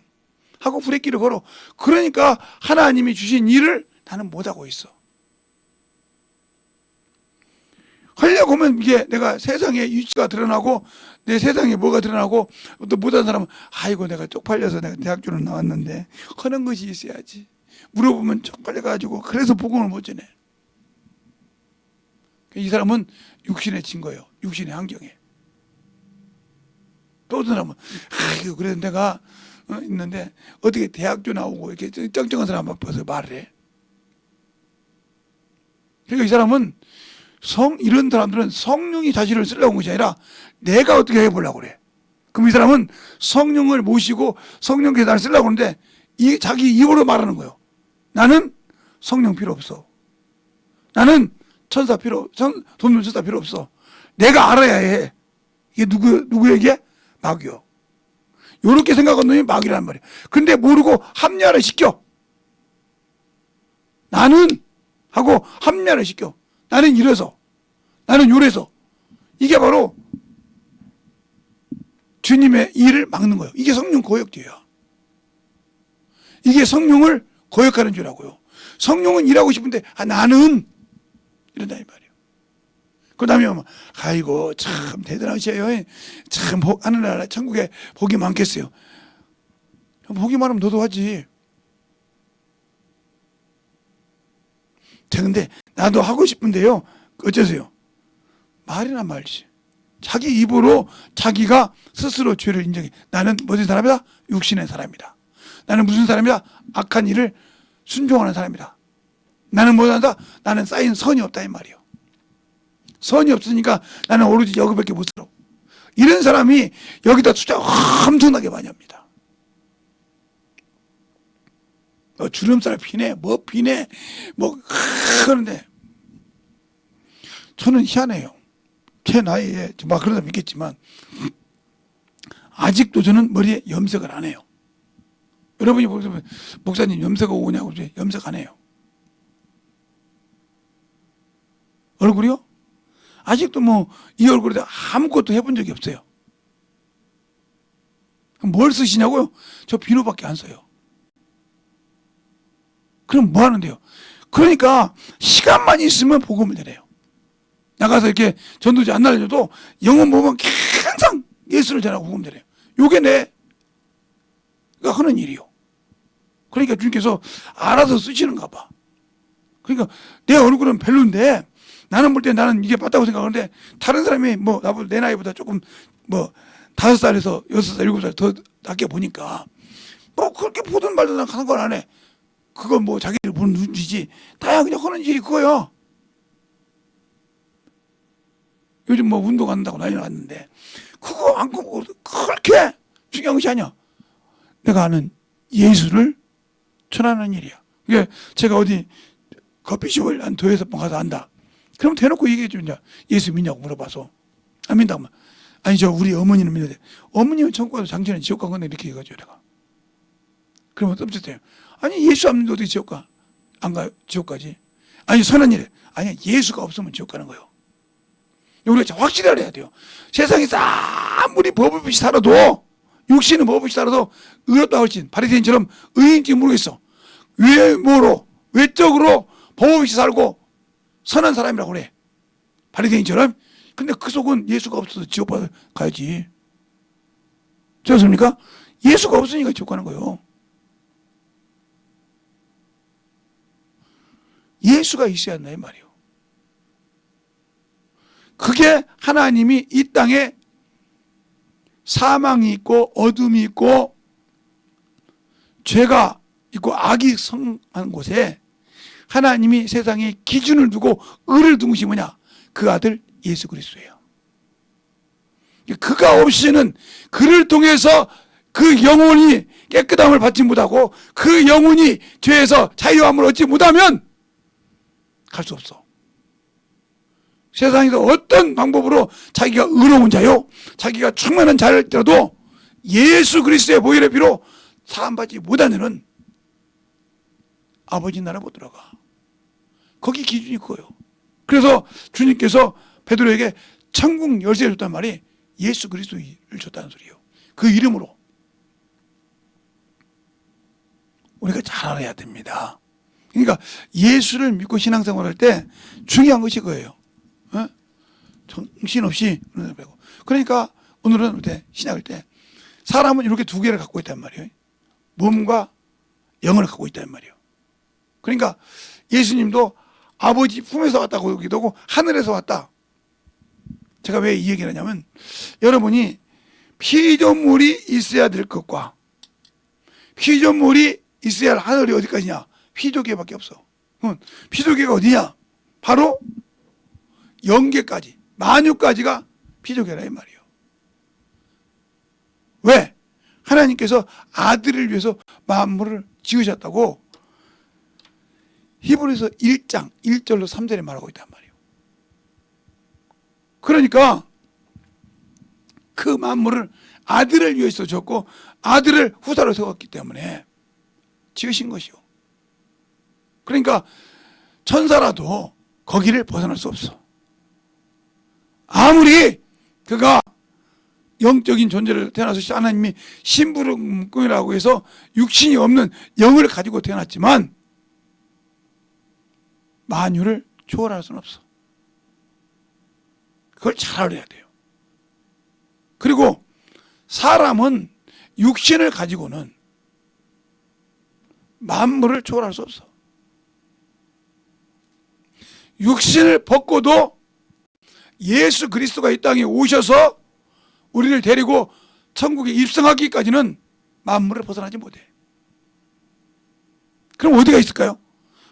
Speaker 2: 하고 브레이크를 걸어. 그러니까 하나님이 주신 일을 나는 못하고 있어. 하려고 하면 이게 내가 세상에 위치가 드러나고 내 세상에 뭐가 드러나고 또 못한 사람은 아이고 내가 쪽팔려서 내가 대학교를 나왔는데 하는 것이 있어야지. 물어보면 쪽팔려가지고 그래서 복음을 못 전해. 이 사람은 육신에 진 거예요. 육신의 환경에. 또 어떤 사람은 아이고 그래서 내가 있는데 어떻게 대학교 나오고 이렇게 쩡쩡한 사람 앞에서 말을 해. 그러니까 이 사람은 이런 사람들은 성령이 자신을 쓰려고 한 것이 아니라 내가 어떻게 해보려고 그래. 그럼 이 사람은 성령을 모시고 성령께서 나를 쓰려고 하는데 자기 입으로 말하는 거예요. 나는 성령 필요 없어. 나는 천사 돕는 천사 필요 없어. 내가 알아야 해. 이게 누구에게? 마귀요. 요렇게 생각하는 놈이 마귀란 말이에요. 근데 모르고 합리화를 시켜. 나는 하고 합리화를 시켜. 나는 이래서, 나는 요래서. 이게 바로 주님의 일을 막는 거예요. 이게 성령 거역죄야. 이게 성령을 거역하는 죄라고요. 성령은 일하고 싶은데 나는 이런다 이 말이에요. 그 다음에 아이고 참 대단하셔요. 참 하늘나라 천국에 복이 많겠어요. 복이 많으면 너도 하지. 근데 나도 하고 싶은데요. 어쩌세요? 말이나 말지. 자기 입으로 자기가 스스로 죄를 인정해. 나는 무슨 사람이다? 육신의 사람이다. 나는 무슨 사람이다? 악한 일을 순종하는 사람이다. 나는 뭐한다? 나는 쌓인 선이 없다 이 말이에요. 선이 없으니까 나는 오로지 여기밖에 못 살아. 이런 사람이 여기다 투자 엄청나게 많이 합니다. 주름살 피네, 뭐 피네, 그런데 저는 희한해요. 제 나이에 막 그런 사람 있겠지만 아직도 저는 머리에 염색을 안 해요. 여러분이 보시면 목사님 염색 오냐고 염색 안 해요. 얼굴이요? 아직도 이 얼굴에 아무것도 해본 적이 없어요. 뭘 쓰시냐고요? 저 비누밖에 안 써요. 그럼 뭐 하는데요? 그러니까 시간만 있으면 복음을 전해요. 나가서 이렇게 전도지 안 날려도 영혼 보면 항상 예수를 전하고 복음 전해요. 요게 내가 하는 일이요. 그러니까 주님께서 알아서 쓰시는가 봐. 그러니까 내 얼굴은 별론데 나는 볼 때 나는 이게 맞다고 생각하는데 다른 사람이 나보다 내 나이보다 조금 5살에서 6살, 7살 더 낮게 보니까 그렇게 보든 말든 난 하는 건 안 해. 그건 자기를 보는 눈치지. 다야 그냥 하는 일이 그거야. 요즘 운동한다고 난리 났는데 그거 안고 그렇게 중요한 것이 아니야. 내가 아는 예수를 전하는 일이야. 이게 제가 어디 커피숍을 한 2-6번 가서 한다. 그럼 대놓고 얘기해 주냐. 예수 믿냐고 물어봐서. 안 믿다고. 아니 우리 어머니는 믿는데 어머니는 천국 가서 장전에 지옥 간 건데 이렇게 해가지고 내가. 그러면 끔찍해요. 아니 예수 안 믿는데 어떻게 지옥 가? 안 가요? 지옥 가지. 아니 선한 일에. 아니 예수가 없으면 지옥 가는 거예요. 우리가 확실히 알아야 돼요. 세상에서 아무리 법을 없이 살아도 육신은 법 없이 살아도 의롭다 할진 바리새인처럼 의인인지 모르겠어. 외모로 외적으로 법 없이 살고 선한 사람이라고 그래. 바리새인처럼. 근데 그 속은 예수가 없어서 지옥 가야지. 그렇습니까? 예수가 없으니까 지옥 가는 거예요. 예수가 있어야 한다 이 말이에요. 그게 하나님이 이 땅에 사망이 있고 어둠이 있고 죄가 있고 악이 성한 곳에 하나님이 세상에 기준을 두고 의를 둔 것이 뭐냐? 그 아들 예수 그리스도예요. 그가 없이는 그를 통해서 그 영혼이 깨끗함을 받지 못하고 그 영혼이 죄에서 자유함을 얻지 못하면 갈 수 없어. 세상에서 어떤 방법으로 자기가 의로운 자요, 자기가 충만한 자일지라도 예수 그리스도의 보혈의 피로 사함받지 못하면은 아버지 나라 못 들어가. 거기 기준이 그거예요. 그래서 주님께서 베드로에게 천국 열쇠를 줬단 말이 예수 그리스도를 줬다는 소리예요. 그 이름으로. 우리가 잘 알아야 됩니다. 그러니까 예수를 믿고 신앙생활할 때 중요한 것이 그거예요. 어? 정신없이 그러니까 오늘은 우리 신약할 때 사람은 이렇게 두 개를 갖고 있단 말이에요. 몸과 영을 갖고 있단 말이에요. 그러니까 예수님도 아버지 품에서 왔다고 여기도 하고 하늘에서 왔다. 제가 왜 이 얘기를 하냐면 여러분이 피조물이 있어야 될 것과 피조물이 있어야 할 하늘이 어디까지냐? 피조계밖에 없어. 피조계가 어디냐? 바로 영계까지, 만유까지가 피조계라 이 말이에요. 왜? 하나님께서 아들을 위해서 만물을 지으셨다고 히브리서 1장 1절로 3절에 말하고 있단 말이에요. 그러니까 그 만물을 아들을 위해서 줬고 아들을 후사로 세웠기 때문에 지으신 것이요. 그러니까 천사라도 거기를 벗어날 수 없어. 아무리 그가 영적인 존재를 태어나서 하나님이 심부름꾼이라고 해서 육신이 없는 영을 가지고 태어났지만 만유를 초월할 수는 없어. 그걸 잘 알아야 돼요. 그리고 사람은 육신을 가지고는 만물을 초월할 수 없어. 육신을 벗고도 예수 그리스도가 이 땅에 오셔서 우리를 데리고 천국에 입성하기까지는 만물을 벗어나지 못해. 그럼 어디가 있을까요?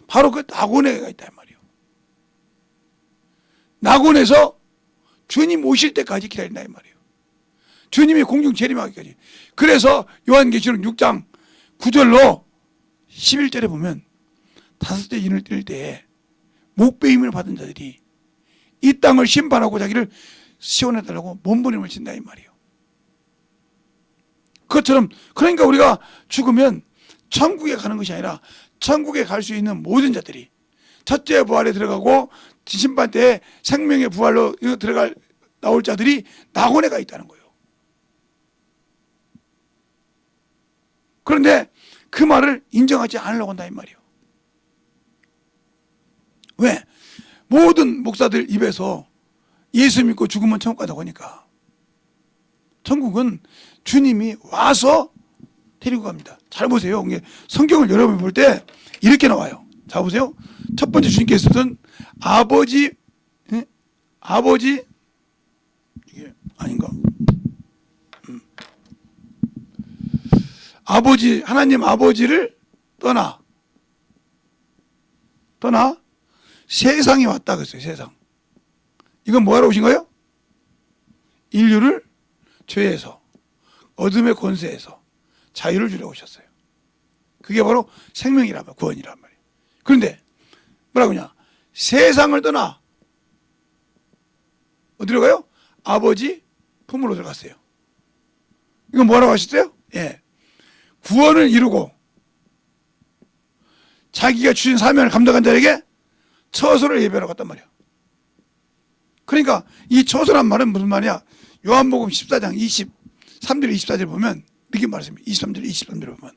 Speaker 2: 바로 그 낙원에가 있단 말이에요. 낙원에서 주님 오실 때까지 기다린다 이 말이에요. 주님이 공중 재림하기까지. 그래서 요한계시록 6장 9절로 11절에 보면 다섯째 인을 뜰 때에 목배임을 받은 자들이 이 땅을 심판하고 자기를 시원해달라고 몸부림을 친다 이 말이에요. 그것처럼 그러니까 우리가 죽으면 천국에 가는 것이 아니라 천국에 갈 수 있는 모든 자들이 첫째 부활에 들어가고 심판 때에 생명의 부활로 나올 자들이 낙원에 가 있다는 거예요. 그런데 그 말을 인정하지 않으려고 한다 이 말이에요. 왜? 모든 목사들 입에서 예수 믿고 죽으면 천국 가자고 하니까 천국은 주님이 와서 데리고 갑니다. 잘 보세요. 성경을 여러분 볼 때 이렇게 나와요. 자 보세요. 첫 번째 주님께서는 아버지 이게 아닌가? 아버지 하나님 아버지를 떠나 세상에 왔다 그랬어요. 세상. 이건 뭐하러 오신 거예요? 인류를 죄에서 어둠의 권세에서 자유를 주려고 오셨어요. 그게 바로 생명이란 말이에요. 구원이란 말이에요. 그런데 뭐라고 하냐? 세상을 떠나 어디로 가요? 아버지 품으로 들어갔어요. 이건 뭐라고 하셨어요? 예. 구원을 이루고 자기가 주신 사명을 감당한 자에게 처소를 예배하러 갔단 말이야. 그러니까 이 처소란 말은 무슨 말이야? 요한복음 14장 23절 24절 보면 이렇게 말씀입니다. 23절 23절 보면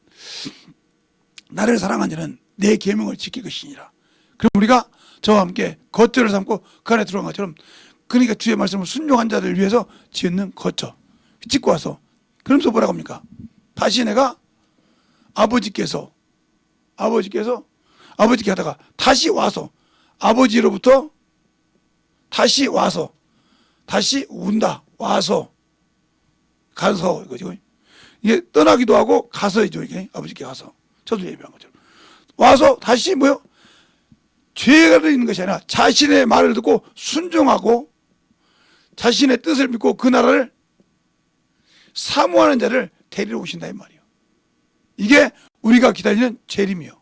Speaker 2: 나를 사랑한 자는 내 계명을 지킬 것이니라. 그럼 우리가 저와 함께 거처를 삼고 그 안에 들어간 것처럼 그러니까 주의 말씀을 순종한 자들을 위해서 지은 거처 짓고 와서 그러면서 뭐라고 합니까? 다시 내가 아버지께서 하다가 다시 와서 아버지로부터 다시 와서 다시 온다. 와서 가서 이거죠. 이게 떠나기도 하고 가서이죠. 이게 아버지께 가서 저도 예배한 것처럼 와서 다시 뭐요? 죄가 있는 것이 아니라 자신의 말을 듣고 순종하고 자신의 뜻을 믿고 그 나라를 사모하는 자를 데리러 오신다 이 말이에요. 이게 우리가 기다리는 재림이요.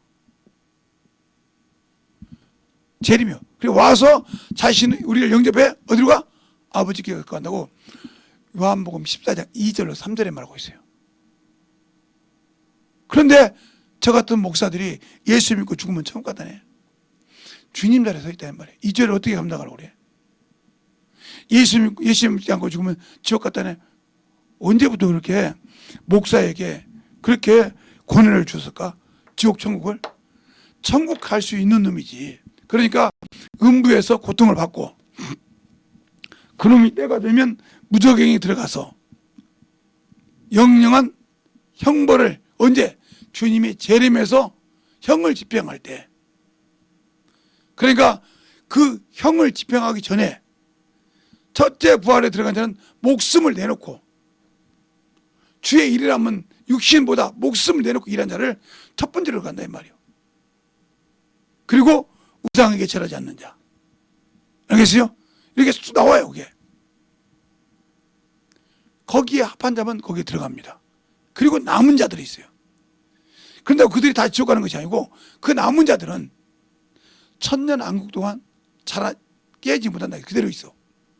Speaker 2: 재림이요. 그리고 와서 자신이 우리를 영접해 어디로 가? 아버지께 간다고 요한복음 14장 2절로 3절에 말하고 있어요. 그런데 저 같은 목사들이 예수 믿고 죽으면 천국 갔다네. 주님 자리에 서 있다는 말이에요. 이 죄를 어떻게 감당하라고 그래? 예수 믿지 않고 죽으면 지옥 갔다네. 언제부터 그렇게 목사에게 그렇게 권한을 줬을까? 지옥 천국을? 천국 갈 수 있는 놈이지. 그러니까 음부에서 고통을 받고 그놈이 때가 되면 무저갱이 들어가서 영영한 형벌을 언제? 주님이 재림해서 형을 집행할 때. 그러니까 그 형을 집행하기 전에 첫째 부활에 들어간 자는 목숨을 내놓고 주의 일이라면 육신보다 목숨을 내놓고 일한 자를 첫 번째로 간다 이 말이요. 그리고 우상에게 절하지 않는 자. 알겠어요? 이렇게 쭉 나와요 그게. 거기에 합한 자만 거기에 들어갑니다. 그리고 남은 자들이 있어요. 그런데 그들이 다 지옥 가는 것이 아니고 그 남은 자들은 천년 왕국 동안 자라 깨지 못한다. 그대로 있어.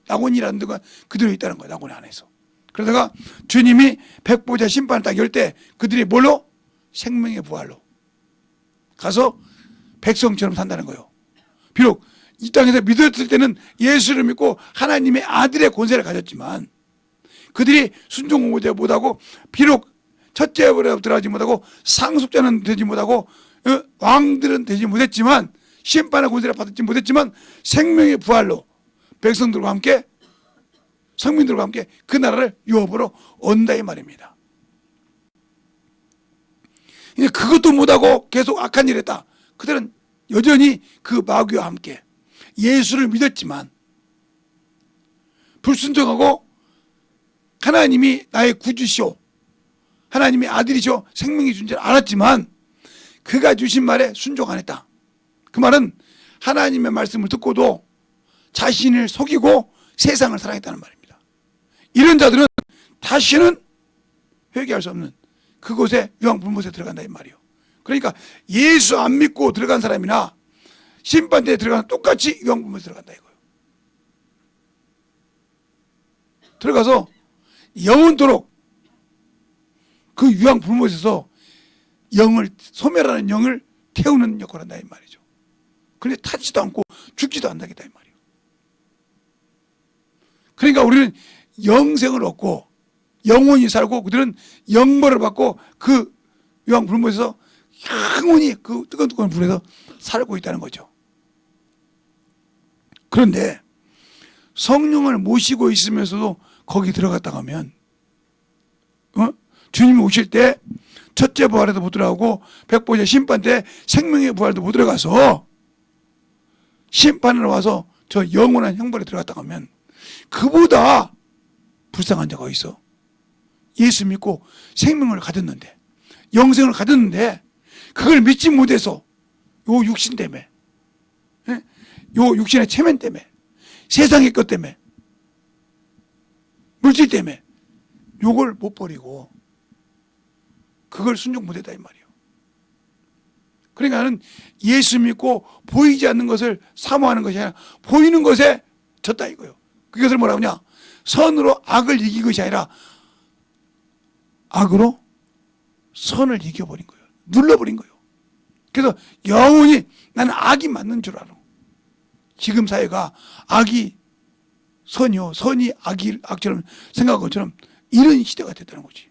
Speaker 2: 낙원이라는 데가 그대로 있다는 거야. 낙원 안에서. 그러다가 주님이 백보자 심판을 딱 열 때 그들이 뭘로? 생명의 부활로 가서 백성처럼 산다는 거예요. 비록 이 땅에서 믿었을 때는 예수를 믿고 하나님의 아들의 권세를 가졌지만 그들이 순종 못하고 비록 첫째 부활에 들어가지 못하고 상속자는 되지 못하고 왕들은 되지 못했지만 심판의 권세를 받지 못했지만 생명의 부활로 백성들과 함께 성민들과 함께 그 나라를 유업으로 얻는다 이 말입니다. 이제 그것도 못하고 계속 악한 일을 했다. 그들은 여전히 그 마귀와 함께 예수를 믿었지만 불순종하고 하나님이 나의 구주시오 하나님의 아들이시오 생명이 준 줄 알았지만 그가 주신 말에 순종 안 했다. 그 말은 하나님의 말씀을 듣고도 자신을 속이고 세상을 사랑했다는 말입니다. 이런 자들은 다시는 회개할 수 없는 그곳에 유황불못에 들어간다 이 말이에요. 그러니까 예수 안 믿고 들어간 사람이나 심판대에 들어가는 똑같이 유황불못에 들어간다 이거예요. 들어가서 영원토록 그 유황불못에서 영을 소멸하는 영을 태우는 역할을 한다 이 말이죠. 그런데 타지도 않고 죽지도 않는다 이 말이에요. 그러니까 우리는 영생을 얻고 영원히 살고 그들은 영벌을 받고 그 유황불못에서 영원히 그 뜨거운 불에서 살고 있다는 거죠. 그런데 성령을 모시고 있으면서도 거기 들어갔다 가면 주님이 오실 때 첫째 부활에도 못 들어가고 백보자 심판 때 생명의 부활도 못 들어가서 심판으로 와서 저 영원한 형벌에 들어갔다 가면 그보다 불쌍한 자가 있어. 예수 믿고 생명을 가졌는데 영생을 가졌는데 그걸 믿지 못해서 요 육신 때문에 요 육신의 체면 때문에 세상의 것 때문에 물질 때문에 요걸 못 버리고 그걸 순종 못했다 이 말이에요. 그러니까 나는 예수 믿고 보이지 않는 것을 사모하는 것이 아니라 보이는 것에 졌다 이거예요. 그것을 뭐라고 하냐? 선으로 악을 이긴 것이 아니라 악으로 선을 이겨버린 거예요. 눌러버린 거예요. 그래서 영원히 나는 악이 맞는 줄 알아. 지금 사회가 악이 선이요, 선이 악처럼 생각한 것처럼 이런 시대가 됐다는 거지.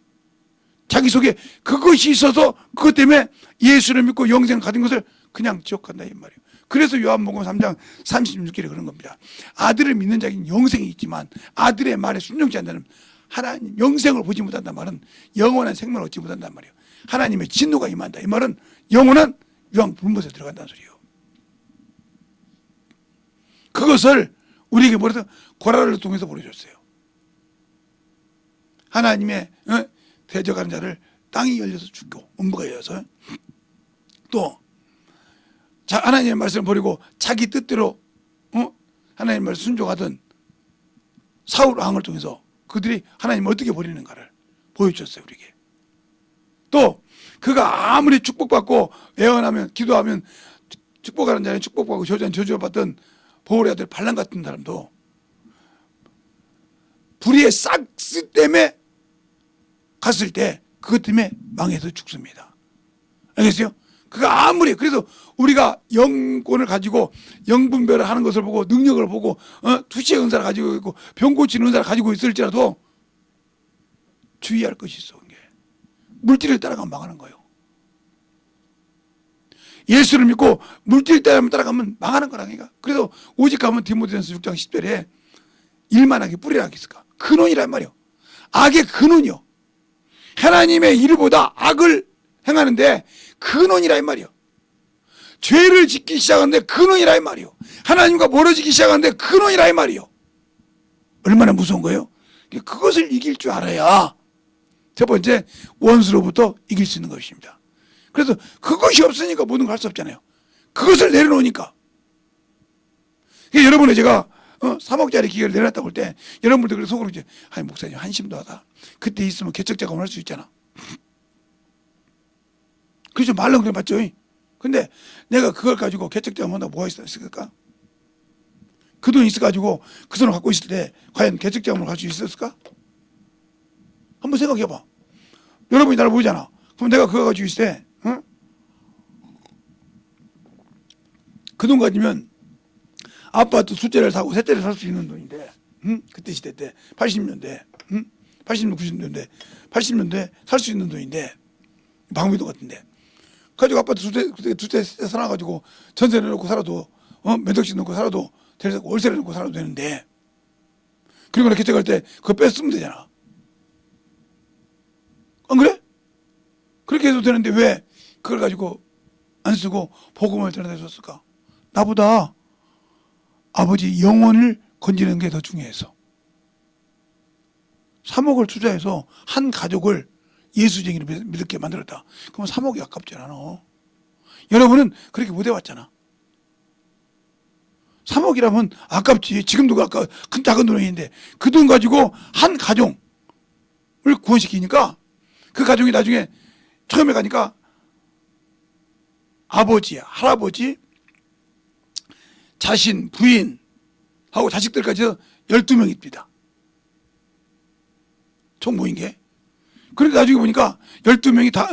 Speaker 2: 자기 속에 그것이 있어서 그것 때문에 예수를 믿고 영생을 가진 것을 그냥 지적한다 이 말이에요. 그래서 요한복음 3장 36절에 그런 겁니다. 아들을 믿는 자에게는 영생이 있지만 아들의 말에 순종치 않는 하나님 영생을 보지 못한다는 말은 영원한 생명을 얻지 못한다는 말이에요. 하나님의 진노가 임한다. 이 말은 영원한 유황불못에 들어간다는 소리예요. 그것을 우리에게 뭐래서 고라를 통해서 보여줬어요. 하나님의 대적하는 자를 땅이 열려서 죽고 음부가 열려서 또 하나님의 말씀을 버리고 자기 뜻대로 하나님의 말씀 순종하던 사울 왕을 통해서 그들이 하나님을 어떻게 버리는가를 보여줬어요. 우리에게. 또 그가 아무리 축복받고 애원하면 기도하면 축복하는 자는 축복받고 저주하는 저주받던 보울의 아들 발람 같은 사람도 불의의 싹스 때문에 갔을 때 그것 때문에 망해서 죽습니다. 알겠어요? 그가 아무리 그래서 우리가 영권을 가지고 영분별을 하는 것을 보고 능력을 보고 투시의 은사를 가지고 있고 병 고치는 은사를 가지고 있을지라도 주의할 것이 있어. 물질을 따라가면 망하는 거예요. 예수를 믿고 물질 따라가면 망하는 거라니까. 그래서 오직 가면 디모데전서 6장 10절에 일만하게 뿌리라 했을까. 근원이란 말이요. 악의 근원이요. 하나님의 일보다 악을 행하는데 근원이라 이 말이요. 죄를 짓기 시작하는데 근원이라 이 말이요. 하나님과 멀어지기 시작하는데 근원이라 이 말이요. 얼마나 무서운 거예요. 그것을 이길 줄 알아야 첫 번째 원수로부터 이길 수 있는 것입니다. 그래서 그것이 없으니까 모든 걸 할 수 없잖아요. 그것을 내려놓으니까. 여러분의 제가 3억짜리 기계를 내놨다고 할 때 여러분들 그래서 속으로 이제 아니 목사님 한심도 하다. 그때 있으면 개척 자금을 할 수 있잖아. 그래서 말로 그래 맞죠? 근데 내가 그걸 가지고 개척 자금 한다고 뭐가 있었을까? 그 돈 있어가지고 그 돈을 갖고 있을 때 과연 개척 자금을 가지고 있었을까? 한번 생각해봐. 여러분이 나를 보잖아. 그럼 내가 그거 가지고 있을 때 그 돈 가지면 아파트 숫째를 사고 셋째를 살 수 있는 돈인데 그때 시대 때 80년대 80년 90년대 80년대 살 수 있는 돈인데 방비도 같은데 가지고 아파트 두채 사놔가지고 전세 내놓고 살아도 몇 억씩 넣고 살아도 월세를 넣고 살아도 되는데 그리고 나 개척할 때 그거 뺐으면 되잖아. 안 그래? 그렇게 해도 되는데 왜 그걸 가지고 안 쓰고 복음을 전해다 줬을까? 나보다 아버지 영혼을 건지는 게 더 중요해서 3억을 투자해서 한 가족을 예수쟁이로 믿게 만들었다. 그러면 3억이 아깝잖아. 너. 여러분은 그렇게 못 해왔잖아. 3억이라면 아깝지. 지금도 아까 큰 작은 돈인데 그 돈 가지고 한 가정을 구원시키니까 그 가정이 나중에 처음에 가니까 아버지, 할아버지, 자신, 부인하고 자식들까지 12명입니다. 총 모인 게. 그런데 나중에 보니까 12명이 다,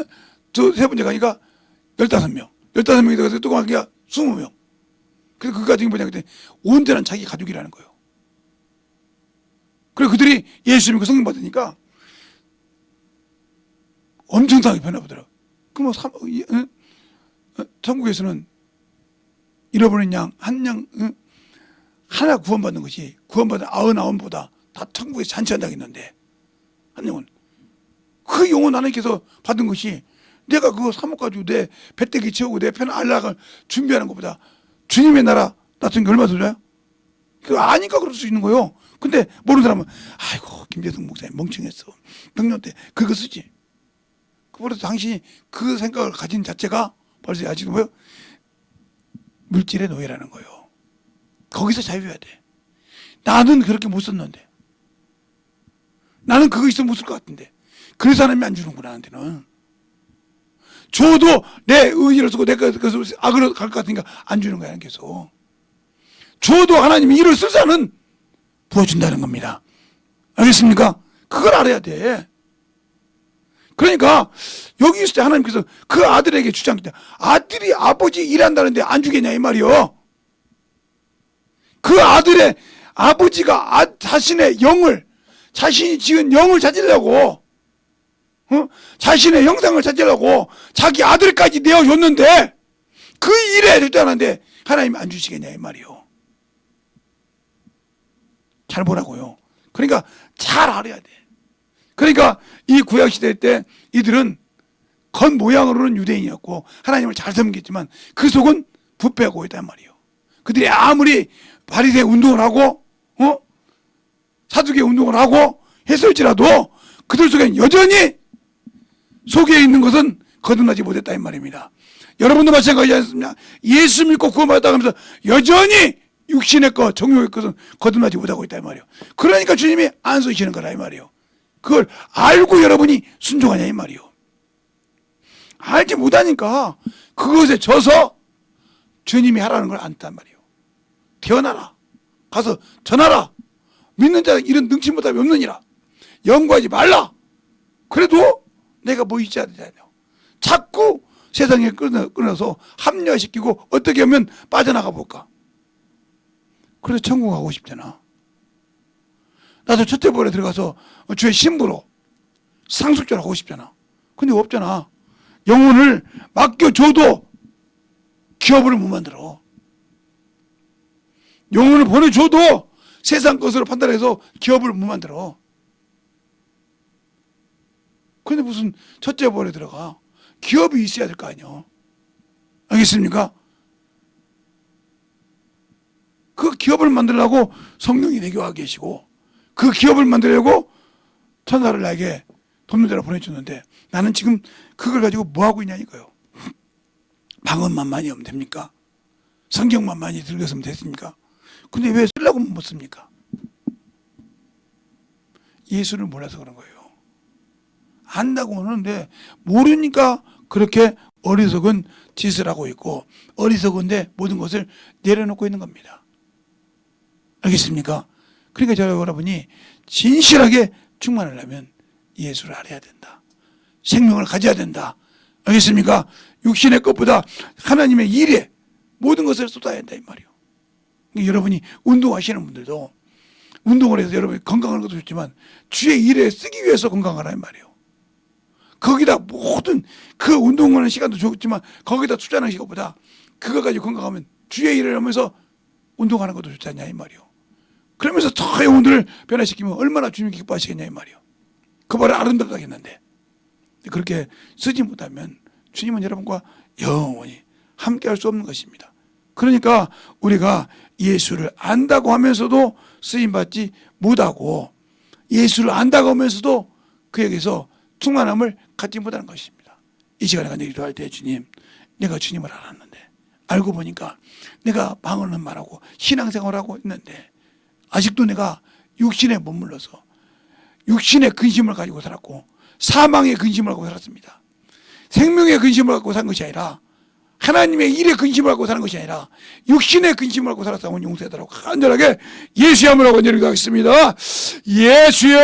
Speaker 2: 저 세 번째 가니까 15명. 15명이 돼서 또 가니까 20명. 그래서 그 가정이 뭐냐, 그때 온전한 자기 가족이라는 거예요. 그리고 그들이 예수 믿고 성령 받으니까 엄청나게 변화보더라고요. 그럼 천국에서는 잃어버린 양, 한 양, 하나 구원받는 것이 구원받은 99보다 다 천국에서 잔치한다고 했는데, 한 영혼. 그 영혼 하나님께서 받은 것이 내가 그거 3억 가지고 내 배때기 채우고 내 편 알락을 준비하는 것보다 주님의 나라 놔둔 게 얼마나 더 좋아요? 그거 아니까 그럴 수 있는 거예요. 근데 모르는 사람은 아이고 김재동 목사님 멍청했어. 병년 때 그거 쓰지. 그래서 당신이 그 생각을 가진 자체가 벌써 아직도 뭐요? 물질의 노예라는 거예요. 거기서 자유해야 돼. 나는 그렇게 못 썼는데. 나는 그거 있으면 못 쓸 것 같은데. 그래서 하나님이 안 주는구나, 나한테는. 줘도 내 의의를 쓰고 내가 그래서 악으로 갈 것 같으니까 안 주는 거야, 계속. 줘도 하나님이 일을 쓰자는 부어준다는 겁니다. 알겠습니까? 그걸 알아야 돼. 그러니까 여기 있을 때 하나님께서 그 아들에게 주장했다. 아들이 아버지 일한다는데 안 주겠냐 이 말이요. 그 아들의 아버지가 자신의 영을 자신이 지은 영을 찾으려고 자신의 형상을 찾으려고 자기 아들까지 내어줬는데 그 일에 주장하는데 하나님이 안 주시겠냐 이 말이요. 잘 보라고요. 그러니까 잘 알아야 돼. 그러니까 이 구약시대 때 이들은 겉모양으로는 유대인이었고 하나님을 잘 섬겼지만 그 속은 부패하고 있단 말이에요. 그들이 아무리 바리새 운동을 하고 사두개 운동을 하고 했을지라도 그들 속에는 여전히 속에 있는 것은 거듭나지 못했다 이 말입니다. 여러분도 마찬가지지 않습니까? 예수 믿고 구원받았다 하면서 여전히 육신의 것, 정욕의 것은 거듭나지 못하고 있다 이 말이에요. 그러니까 주님이 안 쓰시는 거라 이 말이에요. 그걸 알고 여러분이 순종하냐 이 말이요. 알지 못하니까 그것에 져서 주님이 하라는 걸 안 했단 말이에요. 태어나라. 가서 전하라. 믿는 자는 이런 능치 못함이 없느니라. 연구하지 말라. 그래도 내가 뭐 있지 않느냐. 자꾸 세상에 끊어서 합리화시키고 어떻게 하면 빠져나가 볼까. 그래서 천국 가고 싶잖아. 나도 첫째 벌에 들어가서 주의 신부로 상속자를 하고 싶잖아. 근데 없잖아. 영혼을 맡겨줘도 기업을 못 만들어. 영혼을 보내줘도 세상 것으로 판단해서 기업을 못 만들어. 근데 무슨 첫째 벌에 들어가. 기업이 있어야 될 거 아니야. 알겠습니까? 그 기업을 만들려고 성령이 내 교와 계시고 그 기업을 만들려고 천사를 나에게 돕는 데로 보내줬는데 나는 지금 그걸 가지고 뭐하고 있냐니까요. 방언만 많이 하면 됩니까? 성경만 많이 들렸으면 됐습니까? 근데 왜 쓰려고 못 씁니까? 예수를 몰라서 그런 거예요. 안다고 하는데 모르니까 그렇게 어리석은 짓을 하고 있고 어리석은데 모든 것을 내려놓고 있는 겁니다. 알겠습니까? 그러니까 저와 여러분이 진실하게 충만하려면 예수를 알아야 된다. 생명을 가져야 된다. 알겠습니까? 육신의 것보다 하나님의 일에 모든 것을 쏟아야 한다 이 말이에요. 그러니까 여러분이 운동하시는 분들도 운동을 해서 여러분이 건강한 것도 좋지만 주의 일에 쓰기 위해서 건강하라는 말이에요. 거기다 모든 그 운동하는 시간도 좋지만 거기다 투자하는 시간보다 그거 가지고 건강하면 주의 일을 하면서 운동하는 것도 좋지 않냐 이 말이에요. 그러면서 저 영혼들을 변화시키면 얼마나 주님이 기뻐하시겠냐 이 말이에요. 그 말을 아름답다겠는데 그렇게 쓰지 못하면 주님은 여러분과 영원히 함께 할 수 없는 것입니다. 그러니까 우리가 예수를 안다고 하면서도 쓰임받지 못하고 예수를 안다고 하면서도 그에게서 충만함을 갖지 못하는 것입니다. 이 시간에 간절히 기도할 때 주님, 내가 주님을 알았는데 알고 보니까 내가 방언은 말하고 신앙생활을 하고 있는데 아직도 내가 육신에 머물러서 육신의 근심을 가지고 살았고 사망의 근심을 갖고 살았습니다. 생명의 근심을 갖고 산 것이 아니라 하나님의 일의 근심을 갖고 사는 것이 아니라 육신의 근심을 갖고 살았다면 용서해달라고 간절하게 예수의 이름으로 간절히 기도하겠습니다. 예수여!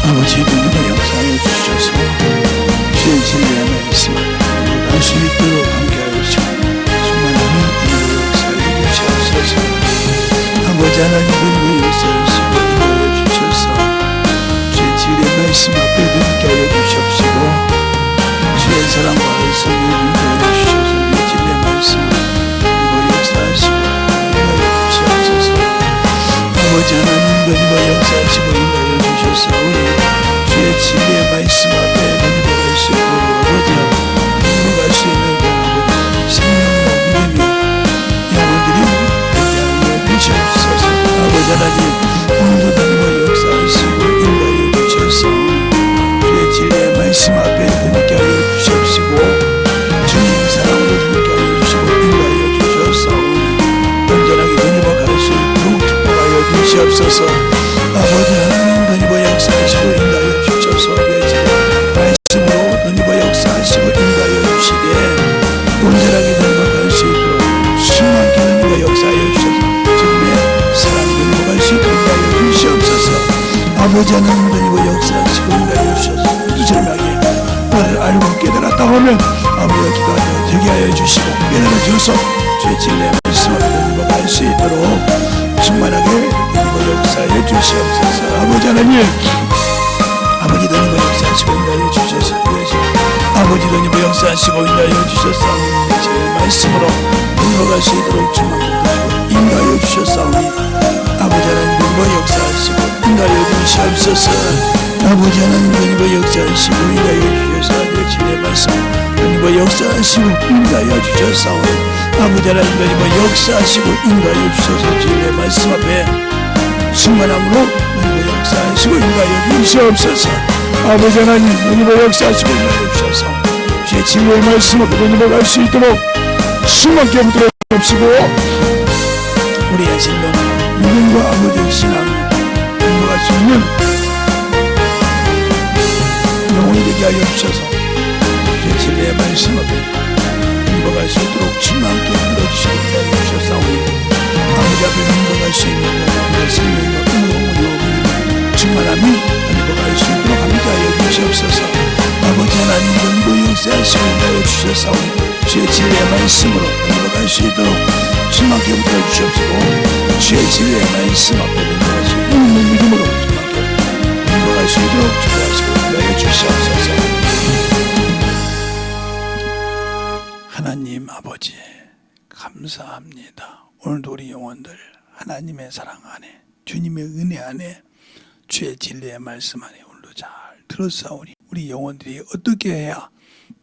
Speaker 2: 아버지 누님의 역사에 주셔서 주의 진리의 말씀을 알 수 있도록 함께하여 주시고 수많은 은혜의 역사에 주시옵소서. 아버지 하나님 누님의 역사에 인도하여 주셔서 주의 진리의 말씀 앞에 듣게 하여 주시옵시고 주의 사랑과 성령을 인도하여 주셔서 주의 진리의 말씀을 누님의 역사하시고 인도하여 주시옵소서. 아버지 하나님 누님의 역사하시고 인도하여 주셔서 주의 진리의 말씀 앞에 눈이 수 있고 아버지 행복할 수 있는 아버지 생명이요 믿음이요 영혼들이 되게 하여 주시옵소서. 아버지 하나님 오늘도 주님의 역사하시고 인도하여 주셔서 주의 진리의 말씀 앞에 눈있게 하여 주시옵시고 주님 사랑으로 눈있게 하여 주시고 인도하여 주셔서 온전하게 눈이 갈 수 있도록 축복하여 주시옵소서. 아버지 하나님 눈이 역사하시고 인도하여 주셔서 말씀으로 눈이보 역사하시고 인도하여 주시되 온전하게 눈이보 갈 수 있도록 수많게 눈이보 역사하여 주셔서 지금의 사랑 눈이보 갈 수 있도록 인도하여 주시옵소서. 아버지 하나님 눈이보 역사하시고 인도하여 주셔서 두절하게 나를 알고 깨달았다 하면 아버지가 기도하여 되게 하여 주시고 깨달아 주셔서 주의 진리의 말씀을 눈이보 넘어갈 수 있도록 충만하게 하나님의 역사에 주시옵소서. 아버지 하나님, 아버지도 하나님의 역사하시고 인도하여 주셔서 아버지도 하나님의 역사하시고 인도하여 주셨사오니 제 말씀으로 넘어갈 수 있도록 충만하게 인도하여 주셨사오니 아버지 하나님의 역사하시고 인도하여 주시옵소서. 아버지 하나님의 역사하시고 인도하여 주셔서 아들 진의 말씀 하나님의 역사하시고 인도하여 주셨사오니 아버지 하나님의 역사하시고 인도하여 주셔서 진의 말씀 앞에 충만함으로 하나님의 역사하시고 인도하여 주시옵소서. 아버지 하나님 하나님의 역사하시고 인도하여 주셔서 주의 진리의 말씀 앞에 넘어갈 수 있도록 충만케 붙들어 주옵시고 우리의 생명 믿음과 아버지의 신앙을 넘어갈 수 있는 영혼이 되게 하여 주셔서 주의 진리의 말씀 앞에 넘어갈 수 있도록 충만케 불러주시고 인도하여 주셨사오니 아버지 앞에 넘어갈 수 있는 우리의 생명과 영혼과 믿음 충만함이 넘어갈 수 있도록 함께하여 주시옵소서. 아버지 하나님 전부 역사하시고 인도하여 주셨사오니 주의 진리의 말씀으로 넘어갈 수 있도록 충만케 붙들어 주시옵시고 주의 진리의 말씀 앞에 넘어갈 수 있는 믿음으로 충만케 넘어갈 수 있도록 주시옵시고 인도하여 주시옵소서. 하나님 아버지 감사합니다. 오늘도 우리 영혼들 하나님의 사랑 안에 주님의 은혜 안에 주의 진리의 말씀 안에 오늘도 잘 들었사오니 우리 영혼들이 어떻게 해야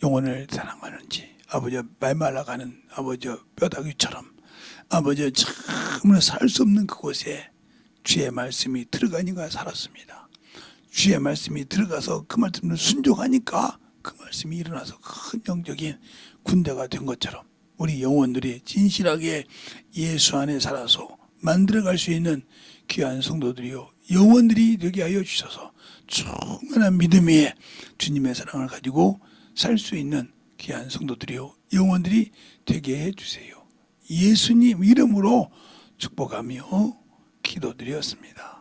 Speaker 2: 영혼을 사랑하는지 아버지 말말라가는 아버지 뼈다귀처럼 아버지 참으로 살 수 없는 그곳에 주의 말씀이 들어가니까 살았습니다. 주의 말씀이 들어가서 그 말씀을 순종하니까 그 말씀이 일어나서 큰 영적인 군대가 된 것처럼 우리 영혼들이 진실하게 예수 안에 살아서 만들어갈 수 있는 귀한 성도들이요 영혼들이 되게 하여 주셔서 충만한 믿음 위에 주님의 사랑을 가지고 살 수 있는 귀한 성도들이요 영혼들이 되게 해주세요. 예수님 이름으로 축복하며 기도드렸습니다.